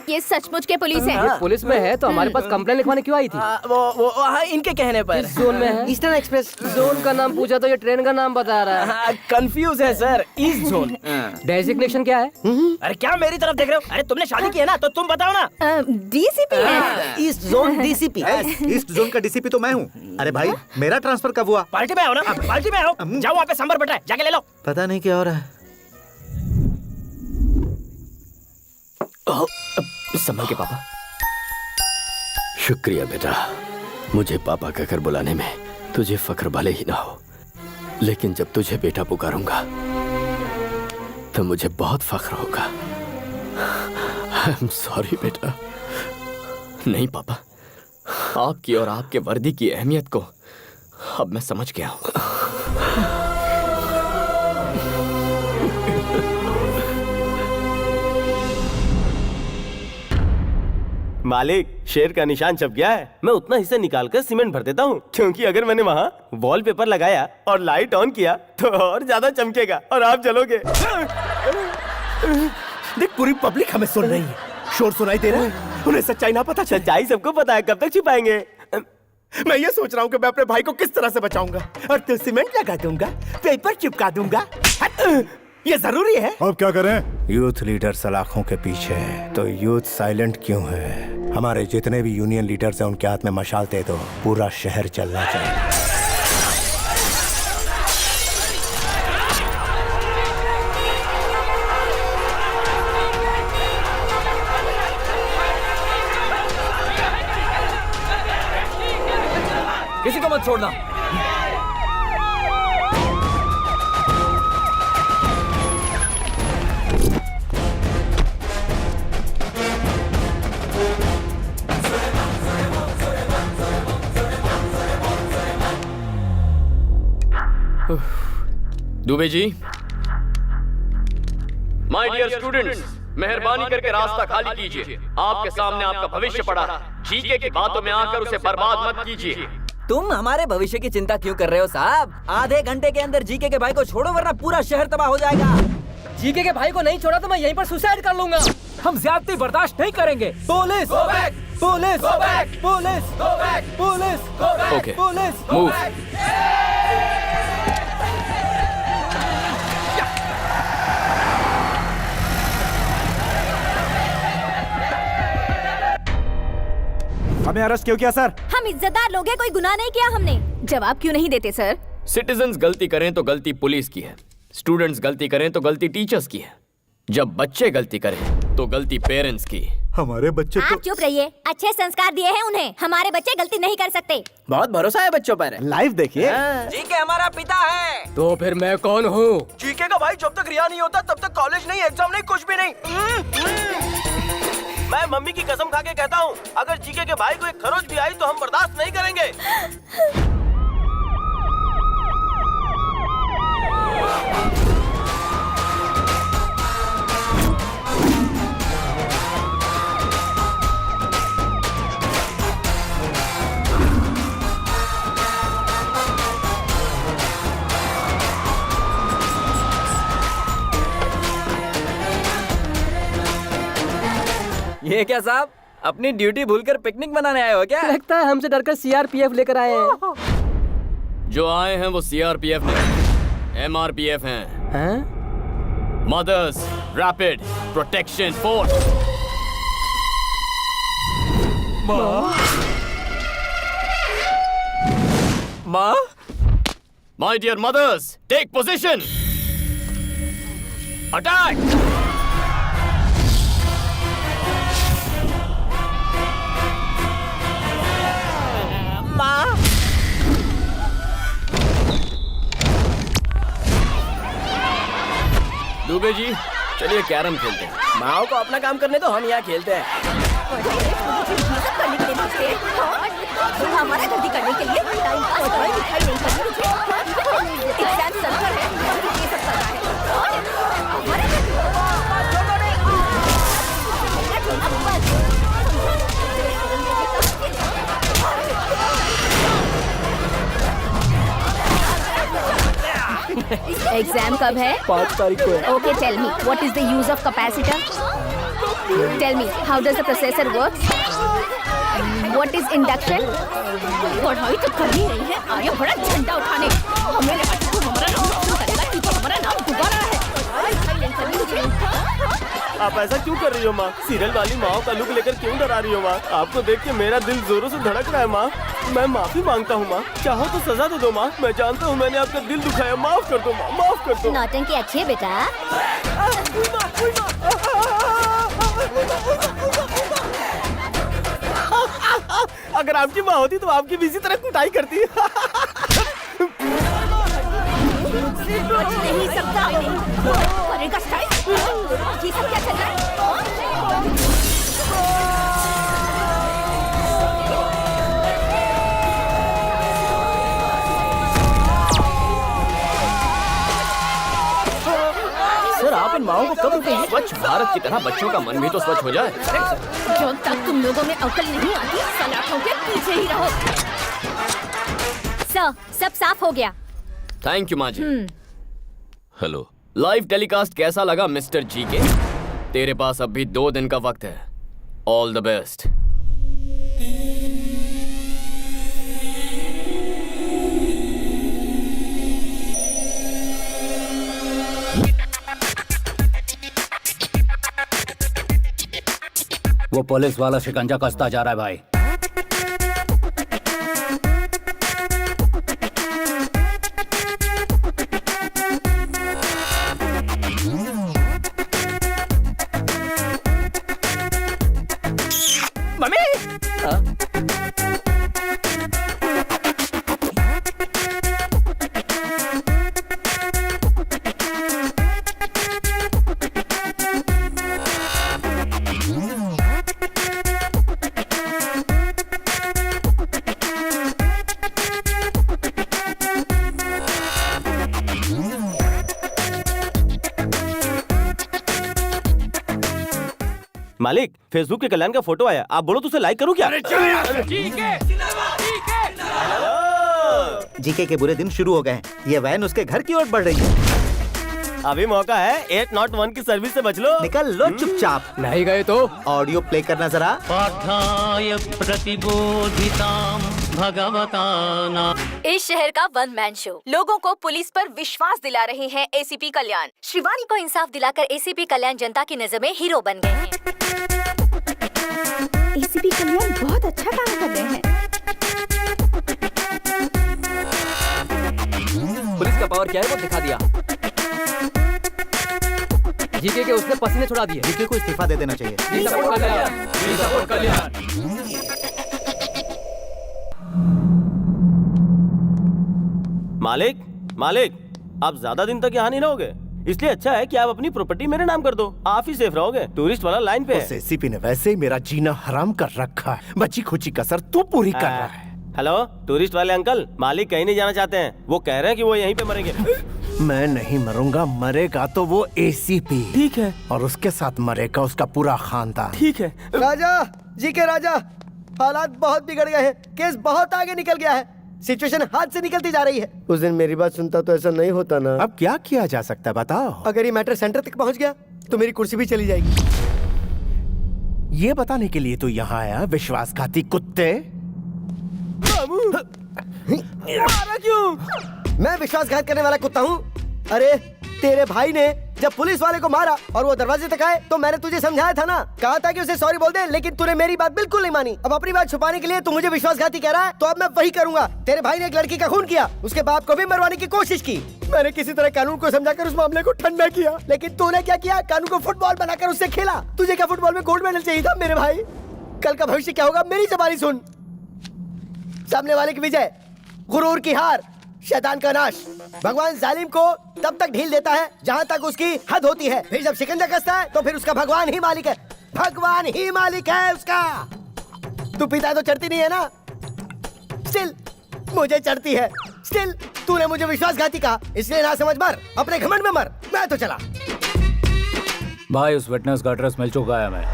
ये सचमुच के पुलिस है। ये पुलिस में है तो हमारे पास कंप्लेन लिखवाने क्यों आई थी? वो इनके कहने पर। किस जोन में है? ईस्टर्न एक्सप्रेस जोन का नाम पूछा तो ये ट्रेन का नाम बता रहा है। कंफ्यूज है सर, ईस्ट जोन। डेजिग्नेशन क्या है? अरे क्या मेरी तरफ देख रहे हो? अरे तुमने शादी की है ना, तो तुम बताओ ना। डीसीपी है। East zone DCP. East zone का डीसीपी तो मैं हूँ। अरे भाई, मेरा ट्रांसफर कब हुआ? पार्टी में आओ ना, पार्टी में आओ। जाओ वहाँ पे सांभर बटा है, जाके ले लो। पता नहीं क्या हो रहा है। संभल के पापा। शुक्रिया बेटा, मुझे पापा कहकर बुलाने में तुझे फख्र भले ही ना हो, लेकिन जब तुझे बेटा पुकारूंगा तो मुझे बहुत फख्र होगा। आई एम सॉरी बेटा। नहीं पापा, आपकी और आपके वर्दी की अहमियत को अब मैं समझ गया हूँ। मालिक, शेर का निशान छप गया है। मैं उतना हिस्सा निकाल कर सीमेंट भर देता हूँ, क्योंकि अगर मैंने वहाँ वॉलपेपर लगाया और लाइट ऑन किया तो और ज्यादा चमकेगा और आप जलोगे। देख, पूरी पब्लिक हमें सुन रही है, शोर सुनाई दे रहा है। उन्हें सच्चाई ना पता चल। सच्चाई सबको पता है, कब तक छिपाएंगे? मैं ये सोच रहा हूँ कि मैं अपने भाई को किस तरह से बचाऊंगा। और तो सीमेंट लगा दूंगा, पेपर चिपका दूंगा। ये जरूरी है। अब क्या करें? यूथ लीडर सलाखों के पीछे है तो यूथ साइलेंट क्यों है? हमारे जितने भी यूनियन लीडर्स हैं उनके हाथ में मशाल दे दो, पूरा शहर चलना चाहिए। किसी को मत छोड़ना। Dubey ji, my dear students, मेहरबानी करके रास्ता खाली कीजिए। आपके सामने आपका भविष्य पड़ा है। जीके की बातों में आकर उसे बर्बाद मत कीजिए। तुम हमारे भविष्य की चिंता क्यों कर रहे हो साहब? आधे घंटे के अंदर जीके के भाई को छोड़ो वरना पूरा शहर तबाह हो जाएगा। जीके के भाई को नहीं छोड़ा तो मैं यहीं पर सुसाइड कर लूंगा। हम ज्यादती बर्दाश्त नहीं करेंगे। Police police police police okay, police move. हमें अरेस्ट क्यों किया सर? हम इज्जतदार लोग हैं, कोई गुनाह नहीं किया हमने। जवाब क्यों नहीं देते सर? सिटीजन्स गलती करें तो गलती पुलिस की है, स्टूडेंट्स गलती करें तो गलती टीचर्स की है, जब बच्चे गलती करें तो गलती पेरेंट्स की। हमारे बच्चे आप चुप रहिए। अच्छे संस्कार दिए हैं उन्हें। हमारे बच्चे गलती नहीं कर सकते। बहुत भरोसा है बच्चों पर। लाइव देखिए। जीके हमारा पिता है। तो फिर मैं कौन हूँ? जीके का भाई जब तक रिहा नहीं होता तब तक कॉलेज नहीं, एग्जाम नहीं, कुछ भी नहीं। मैं मम्मी की कसम खा के कहता हूँ, अगर जीके के भाई को एक खरोच भी आई तो हम बर्दाश्त नहीं करेंगे। ये क्या साहब, अपनी ड्यूटी भूलकर पिकनिक मनाने आए हो क्या? लगता है हमसे डरकर सीआरपीएफ लेकर आए हैं। जो आए हैं वो सीआरपीएफ नहीं, एमआरपीएफ हैं। Mothers rapid protection force. माँ? My dear mothers, take position. Attack. माँ? दुबे जी, चलिए कैरम खेलते हैं। माओ को अपना काम करने दो, हम यहाँ खेलते हैं। हमारा गलती करने के लिए टाइम पास करने दिखाई नहीं करती मुझे। एग्जाम सेंटर है, ये सब कर रहा है। एग्जाम कब है? 5 तारीख को है। Okay, tell me, what is the use of capacitor? Tell me, how does the processor work? What is induction? पढ़ाई तो करनी नहीं है, आया बड़ा झंडा उठाने। हमें लगा तू हमारा नाम रोशन करेगा, तू तो हमारा नाम दोबारा है। आप ऐसा क्यों कर रही हो माँ? सीरियल वाली माँ का लुक लेकर क्यों डरा रही हो माँ? आपको देख के मेरा दिल जोरों से धड़क रहा है माँ। मैं माफी मांगता हूँ माँ, चाहो तो सजा दे दो माँ। मैं जानता हूँ मैंने आपका दिल दुखाया, माफ कर दो माँ, माफ कर दो। नौटंकी अच्छी है बेटा। अगर आपकी माँ होती तो आपकी भी इसी तरह कुटाई करती। बच नहीं सकता। करेगा स्टाइल। ये सब क्या चल रहा है? सर, आप इन माओं को कब रुकेंगे? स्वच्छ भारत की तरह बच्चों का मन भी तो स्वच्छ हो जाए। जब तक तुम लोगों में अकल नहीं आती, सलाखों के पीछे ही रहो। सर, सब साफ हो गया। थैंक यू माँ जी। हेलो, लाइव टेलीकास्ट कैसा लगा मिस्टर जी के? तेरे पास अब भी 2 दिन का वक्त है। All the best. वो पुलिस वाला शिकंजा कसता जा रहा है भाई। मालिक फेसबुक के कल्याण का फोटो आया, आप बोलो तो उसे लाइक करूं क्या? जीके के बुरे दिन शुरू हो गए हैं। ये वैन उसके घर की ओर बढ़ रही है। अभी मौका है, 801 की सर्विस से बच लो। निकल लो चुपचाप। नहीं गए तो ऑडियो प्ले करना जरा। पाठाय प्रतिबोधितां भगवता नाम। इस शहर का वन मैन शो लोगों को पुलिस पर विश्वास दिला रहे हैं एसीपी कल्याण। शिवानी को इंसाफ दिलाकर एसीपी कल्याण जनता की नजर में हीरो बन गए हैं। एसीपी कल्याण बहुत अच्छा काम कर रहे हैं। पुलिस का पावर क्या है वो दिखा दिया। जीके के उसने पसीने छुड़ा दिए। जीके को इस्तीफा दे देना चाहिए। मालिक मालिक, आप ज्यादा दिन तक यहाँ नहीं रहोगे, इसलिए अच्छा है कि आप अपनी प्रॉपर्टी मेरे नाम कर दो। आप ही सेफ रहोगे। टूरिस्ट वाला लाइन पे है। एसीपी ने वैसे ही मेरा जीना हराम कर रखा है। बची खुची कसर तू पूरी कर रहा है। हेलो टूरिस्ट वाले अंकल, मालिक कहीं नहीं जाना चाहते हैं। वो कह रहे हैं कि वो यहीं पे मरेंगे। मैं नहीं मरूंगा, मरेगा तो वो एसीपी। ठीक है। और उसके साथ मरेगा उसका पूरा खानदान। ठीक है। राजा जी के राजा, हालात बहुत बिगड़ गए हैं। केस बहुत आगे निकल गया है। सिचुएशन हाथ से निकलती जा रही है। उस दिन मेरी बात सुनता तो ऐसा नहीं होता ना। अब क्या किया जा सकता है बताओ? अगर ये मैटर सेंटर तक पहुंच गया तो मेरी कुर्सी भी चली जाएगी। ये बताने के लिए तो यहाँ आया विश्वासघाती कुत्ते। मारा क्यों? मैं विश्वासघात करने वाला कुत्ता हूँ? अरे तेरे भाई ने जब पुलिस वाले को मारा और वो दरवाजे तक आए तो मैंने तुझे समझाया था ना, कहा था कि उसे सॉरी बोल दे, लेकिन तूने मेरी बात बिल्कुल नहीं मानी। अब अपनी बात छुपाने के लिए तू मुझे विश्वासघाती कह रहा है, तो अब मैं वही करूंगा। तेरे भाई ने एक लड़की का खून किया, उसके बाप को भी मरवाने की कोशिश की। मैंने किसी तरह कानून को समझाकर उस मामले को ठंडा किया, लेकिन तूने क्या किया? कानून को फुटबॉल बनाकर उससे खेला। तुझे क्या फुटबॉल में गोल्ड मेडल चाहिए था मेरे भाई? कल का भविष्य क्या होगा मेरी ज़बानी सुन। सामने वाले की विजय, गुरूर की हार, शैतान का नाश। भगवान जालिम को तब तक ढील देता है जहाँ तक उसकी हद होती है। फिर जब शिकंजा कसता है तो फिर उसका भगवान ही मालिक है। भगवान ही मालिक है उसका। तू पिता तो चढ़ती नहीं है ना? स्टिल मुझे चढ़ती है। स्टिल तूने मुझे विश्वासघाती कहा, इसलिए ना समझ मर, अपने घमंड में मर। मैं तो चला। भाई उस विटनेस का एड्रेस मिल चुका है हमें।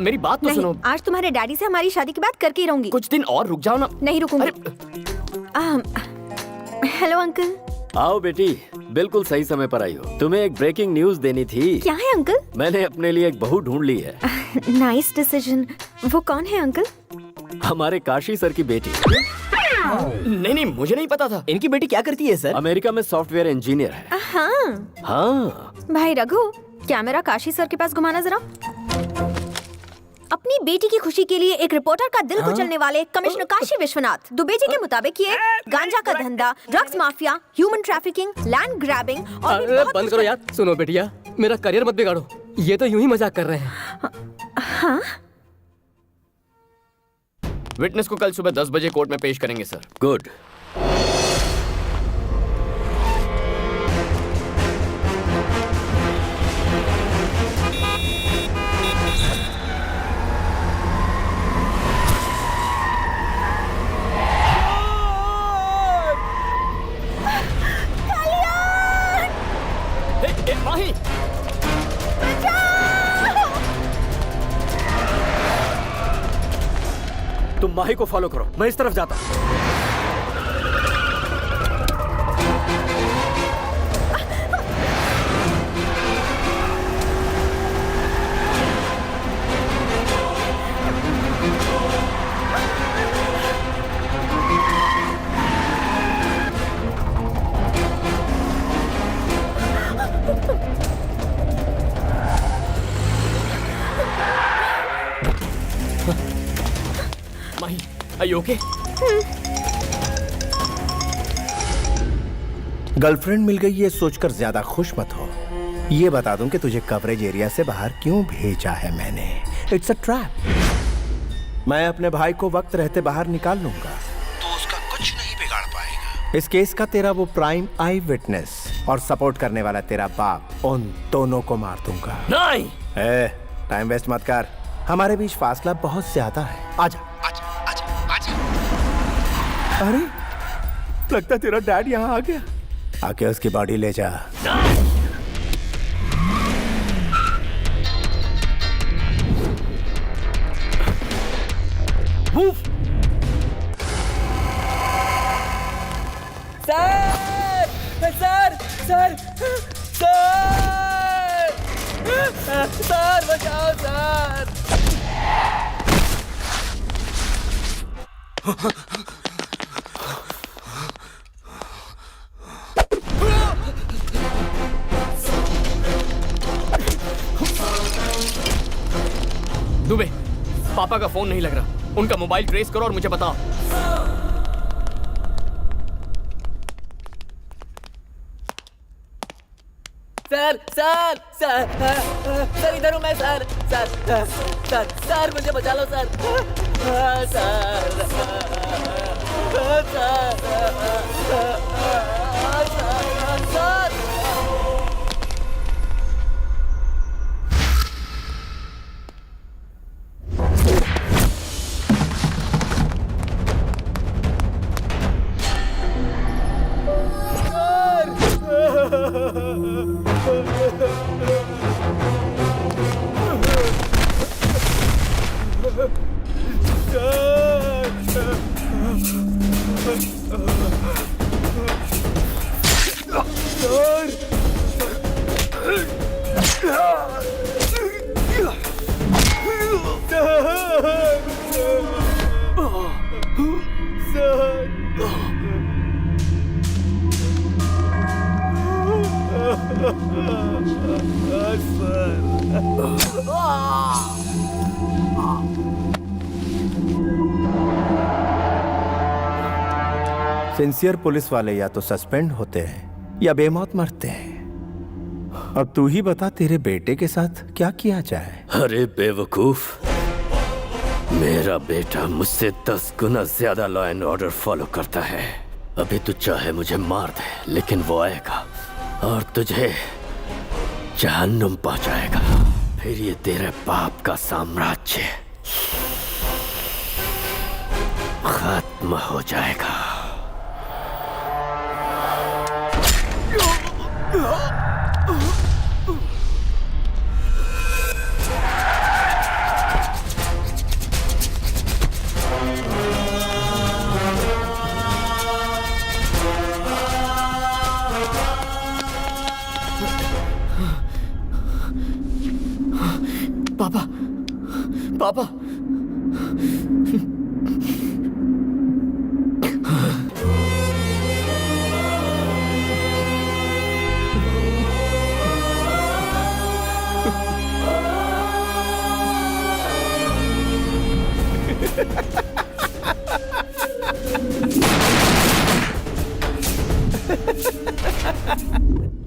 मेरी बात तो सुनो। आज तुम्हारे डैडी से हमारी शादी की बात करके ही रहूंगी। कुछ दिन और रुक जाओ ना। नहीं रुकूंगी। Hello uncle. आओ बेटी, बिल्कुल सही समय पर आई हो। तुम्हें एक ब्रेकिंग न्यूज देनी थी। क्या है अंकल? मैंने अपने लिए एक बहू ढूंढ ली है। Nice decision. वो कौन है अंकल? हमारे काशी सर की बेटी। नहीं, मुझे नहीं पता था। इनकी बेटी क्या करती है सर? अमेरिका में सॉफ्टवेयर इंजीनियर है। हाँ भाई रघु, कैमरा काशी सर के पास घुमाना जरा। अपनी बेटी की खुशी के लिए एक रिपोर्टर का दिल कुचलने वाले कमिश्नर काशी विश्वनाथ दुबे जी के मुताबिक ये गांजा का धंधा, drugs mafia, human trafficking, land grabbing और भी बहुत बंद करो यार। सुनो बेटिया, मेरा करियर मत बिगाड़ो। ये तो यूं ही मजाक कर रहे हैं। हाँ? विटनेस को कल सुबह 10 बजे कोर्ट में पेश करेंगे सर। गुड। माही, तुम माही को फॉलो करो, मैं इस तरफ जाता हूँ। माही, are you okay? गर्लफ्रेंड मिल गई ये सोचकर ज्यादा खुश मत हो। ये बता दूं कि तुझे कवरेज एरिया से बाहर क्यों भेजा है मैंने। It's a trap. मैं अपने भाई को वक्त रहते बाहर निकाल लूंगा तो उसका कुछ नहीं बिगाड़ पाएगा। इस केस का तेरा वो प्राइम आई विटनेस और सपोर्ट करने वाला तेरा बाप, उन दोनों को मार दूंगा। नहीं। टाइम वेस्ट मत कर, हमारे बीच फासला बहुत ज्यादा है। आजा आजा आजा आजा। अरे लगता तेरा डैड यहाँ आ गया। आके उसकी बॉडी ले जा। Move. Sir sir sir sir sir बचाओ सर। दुबे, पापा का फोन नहीं लग रहा। उनका मोबाइल ट्रेस करो और मुझे बताओ। सर सर सर सर इधर हूँ मैं सर सर सर सर मुझे बचा लो सर सर। सिंसियर पुलिस वाले या तो सस्पेंड होते हैं या बेमौत मरते हैं। अब तू ही बता तेरे बेटे के साथ क्या किया जाए। अरे बेवकूफ, मेरा बेटा मुझसे 10 गुना ज्यादा लॉ एंड ऑर्डर फॉलो करता है। अभी तू चाहे मुझे मार दे, लेकिन वो आएगा और तुझे जहन्नुम पहुंचाएगा। फिर ये तेरे बाप का साम्राज्य खत्म हो जाएगा। पापा, पापा,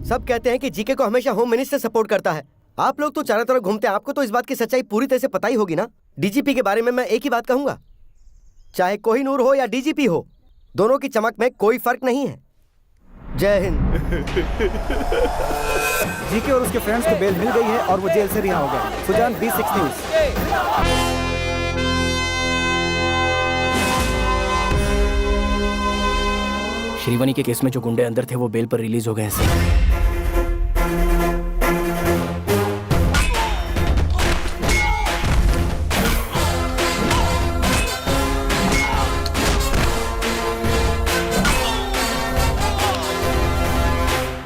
सब कहते हैं कि जीके को हमेशा होम मिनिस्टर सपोर्ट करता है। आप लोग तो चारों तरफ घूमते हैं, आपको तो इस बात की सच्चाई पूरी तरह से पता ही होगी ना। डीजीपी के बारे में मैं एक ही बात कहूंगा, चाहे कोहिनूर हो या डीजीपी हो, दोनों की चमक में कोई फर्क नहीं है। जय हिंद। जीके और उसके फ्रेंड्स को बेल मिल गई है और वो जेल से रिहा हो गए। Sujan, B6 news. श्रीवनी के केस में जो गुंडे अंदर थे वो बेल पर रिलीज हो गए हैं sir.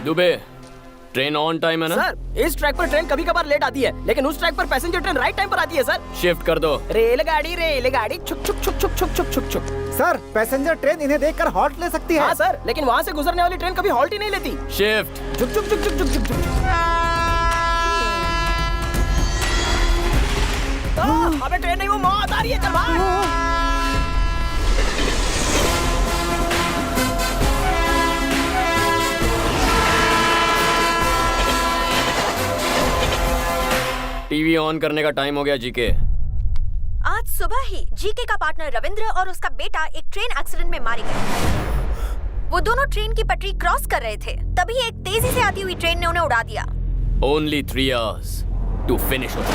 Dubey, train on time है ना? सर, इस ट्रैक पर ट्रेन कभी कभार लेट आती है, लेकिन उस ट्रैक पर पैसेंजर ट्रेन राइट टाइम पर आती है सर। शिफ्ट कर दो। रेलगाड़ी छुक छुक छुक छुक छुक छुक छुक छुक। सर, पैसेंजर ट्रेन इन्हें देखकर हॉल्ट ले सकती है। हाँ सर, लेकिन वहाँ से गुजरने वाली ट्रेन कभी हॉल्ट ही नहीं लेती। शिफ्ट। छुक छुक छुक छुक छुक छुक छुक। अबे ट्रेन नहीं, वो मौत आ रही है, चल भाग। टीवी ऑन करने का टाइम हो गया जीके। आज सुबह ही जीके का पार्टनर रविंद्र और उसका बेटा एक ट्रेन एक्सीडेंट में मारे गए। वो दोनों ट्रेन की पटरी क्रॉस कर रहे थे, तभी एक तेजी से आती हुई ट्रेन ने उन्हें उड़ा दिया। Only 3 hours to finish it.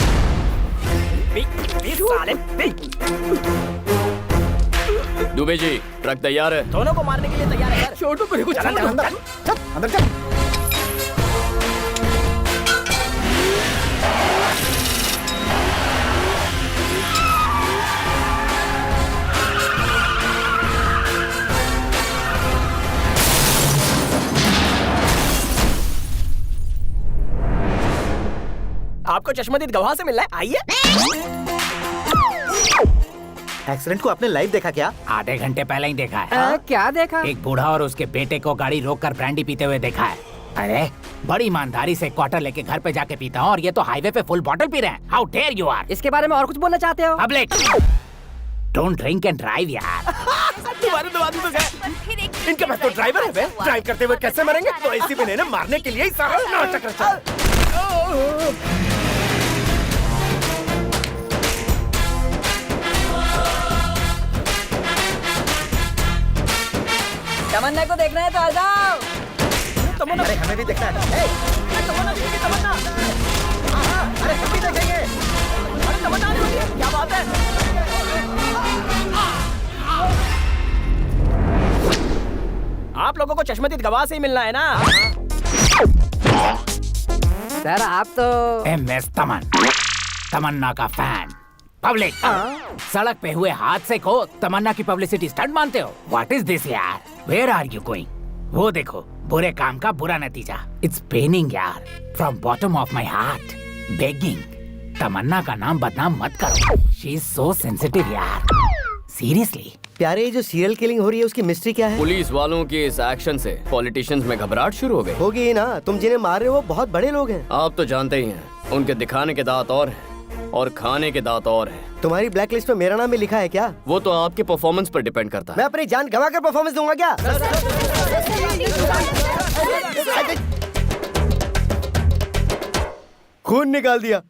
Dubey ji, truck तैयार है। दोनों को मारने के लिए तैयार है सर। छोटू को चल अंदर चल। आपको चश्मदीद गवाह से मिलना है, आइए। एक्सीडेंट को आपने लाइव देखा क्या? आधे घंटे पहले ही देखा है। क्या देखा? एक बूढ़ा और उसके बेटे को गाड़ी रोककर ब्रांडी पीते हुए देखा है। अरे बड़ी ईमानदारी से क्वार्टर लेके घर पे जाके पीता हूँ और ये तो हाईवे पे फुल बॉटल पी रहे हैं। How dare you are. इसके बारे में और कुछ बोलना चाहते हो? Public don't drink and drive यार। तुम्हारे दो आदमी तो गए। इनके पास तो ड्राइवर है बे। ड्राइव करते हुए कैसे मरेंगे? तो ऐसी भी नहीं ना, मारने के लिए ही सारा नाटक रचा है। तमन्ना को देखना है तो आ जाओ। अरे हमें भी देखना है। अरे हम भी देखेंगे। अरे तमन्ना क्या बात है? आप लोगों को चश्मदीद गवाह से ही मिलना है ना? सर आप तो MS तमन्ना का फैन। पब्लिक सड़क पे हुए हादसे को तमन्ना की पब्लिसिटी स्टंट मानते हो? व्हाट इज दिस यार? Where are you going? वो देखो, बुरे काम का बुरा नतीजा। इट्स पेनिंग यार, from bottom of my heart begging. Tamanna का नाम बदनाम मत करो। शी इज सो सेंसिटिव यार, सीरियसली। प्यारे, ये जो सीरियल किलिंग हो रही है उसकी मिस्ट्री क्या है? पुलिस वालों के इस एक्शन से पॉलिटिशियंस में घबराहट शुरू हो गई। होगी ही ना, तुम जिन्हें मार रहे हो वो बहुत बड़े लोग हैं। आप तो जानते ही हैं, उनके दिखाने के दांत और हैं और खाने के दांत और हैं। तुम्हारी ब्लैक लिस्ट में मेरा नाम भी लिखा है क्या? वो तो आपके परफॉर्मेंस पर डिपेंड करता है। मैं अपनी जान गंवा कर परफॉर्मेंस दूंगा क्या? खून निकाल दिया।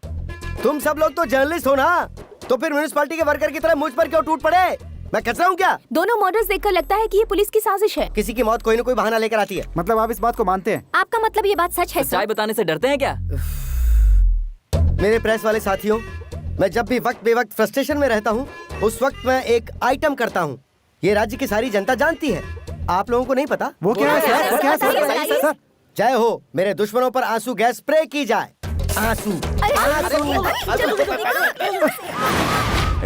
तुम सब लोग तो जर्नलिस्ट हो ना, तो फिर म्युनिसिपैलिटी के वर्कर की तरह मुझ पर क्यों टूट पड़े? मैं कचरा हूँ क्या? दोनों मर्डर्स देखकर लगता है कि ये पुलिस की साजिश है। किसी की मौत कोई न कोई बहाना लेकर आती है। मतलब आप इस बात को मानते हैं? आपका मतलब ये बात सच है? सच्चाई बताने से डरते हैं क्या? मेरे प्रेस वाले साथियों, मैं जब भी वक्त बेवक्त फ्रस्ट्रेशन में रहता हूँ, उस वक्त मैं एक आइटम करता हूँ। ये राज्य की सारी जनता जानती है, आप लोगों को नहीं पता। वो क्या है सर? वो क्या है सर? जय हो, मेरे दुश्मनों पर आंसू गैस स्प्रे की जाए। आंसू।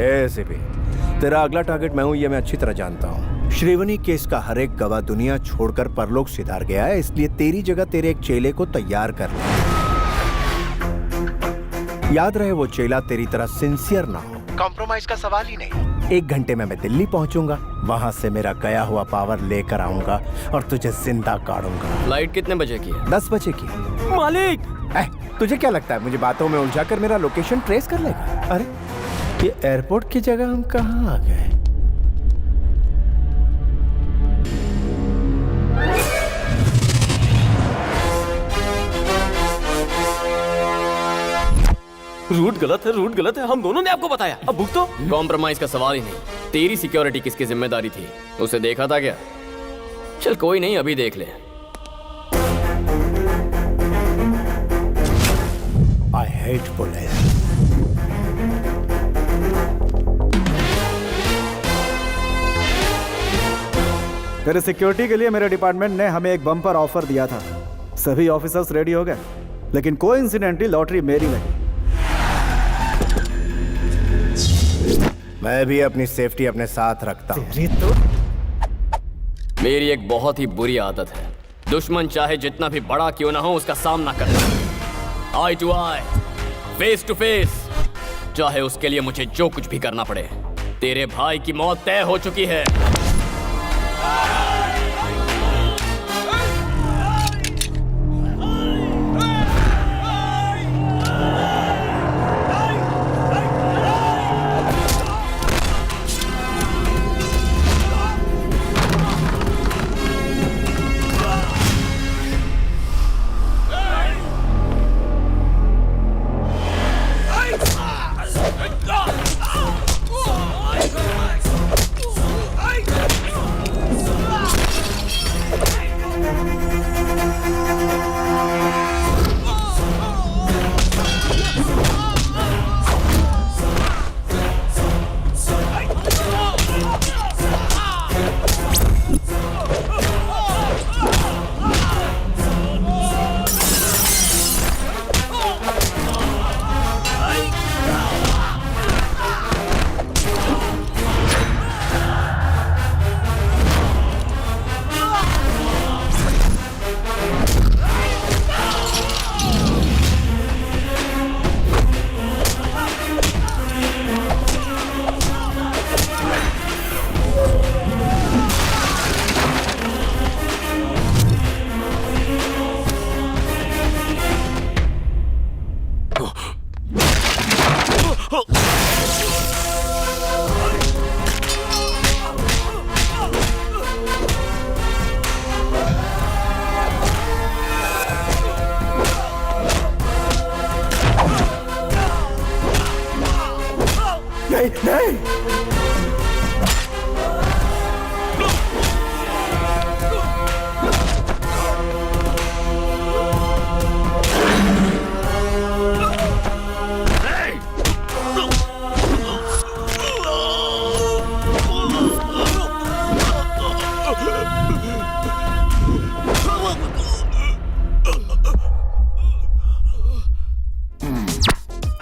एसीपी, तेरा अगला टारगेट मैं हूँ, ये मैं अच्छी तरह जानता हूँ। श्रीवनी केस का हर एक गवाह दुनिया छोड़कर परलोक सिधार गया है, इसलिए तेरी जगह तेरे एक चेले को तैयार कर ले। याद रहे, वो चेला तेरी तरह सिंसियर ना हो। कॉम्प्रोमाइज का सवाल ही नहीं। 1 घंटे में मैं दिल्ली पहुंचूंगा, वहां से मेरा गया हुआ पावर लेकर आऊंगा और तुझे जिंदा काटूंगा। फ्लाइट कितने बजे की है? 10 बजे की। मालिक, तुझे क्या लगता है मुझे बातों में उलझाकर मेरा लोकेशन ट्रेस कर लेगा? अरे ये एयरपोर्ट की जगह हम कहाँ आ गए? रूट गलत है, रूट गलत है। हम दोनों ने आपको बताया, अब भुगतो। कॉम्प्रोमाइज का सवाल ही नहीं। तेरी सिक्योरिटी किसकी जिम्मेदारी थी? उसे देखा था क्या? चल कोई नहीं, अभी देख ले। I hate police. तेरे सिक्योरिटी के लिए मेरे डिपार्टमेंट ने हमें एक बम्पर ऑफर दिया था। सभी ऑफिसर्स रेडी हो गए, लेकिन कोइंसिडेंटली लॉटरी मेरी लगी। मैं भी अपनी सेफ्टी अपने साथ रखता हूँ। मेरी एक बहुत ही बुरी आदत है, दुश्मन चाहे जितना भी बड़ा क्यों ना हो उसका सामना करना। Eye to eye, face to face, चाहे उसके लिए मुझे जो कुछ भी करना पड़े। तेरे भाई की मौत तय हो चुकी है। नहीं नहीं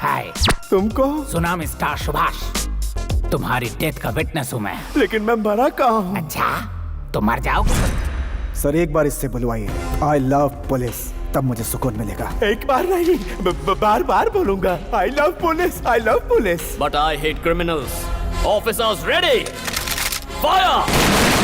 हाय, तुमको सुना मिस्टर सुभाष, तुम्हारी डेथ का विटनेस हूँ मैं। लेकिन मैं मरा कहाँ हूँ? अच्छा, तो मर जाओगे। सर एक बार इससे बुलवाइए, आई लव पुलिस, तब मुझे सुकून मिलेगा। एक बार नहीं, बार बार बोलूंगा, I love police, I love police. But I hate criminals. Officers ready. Fire!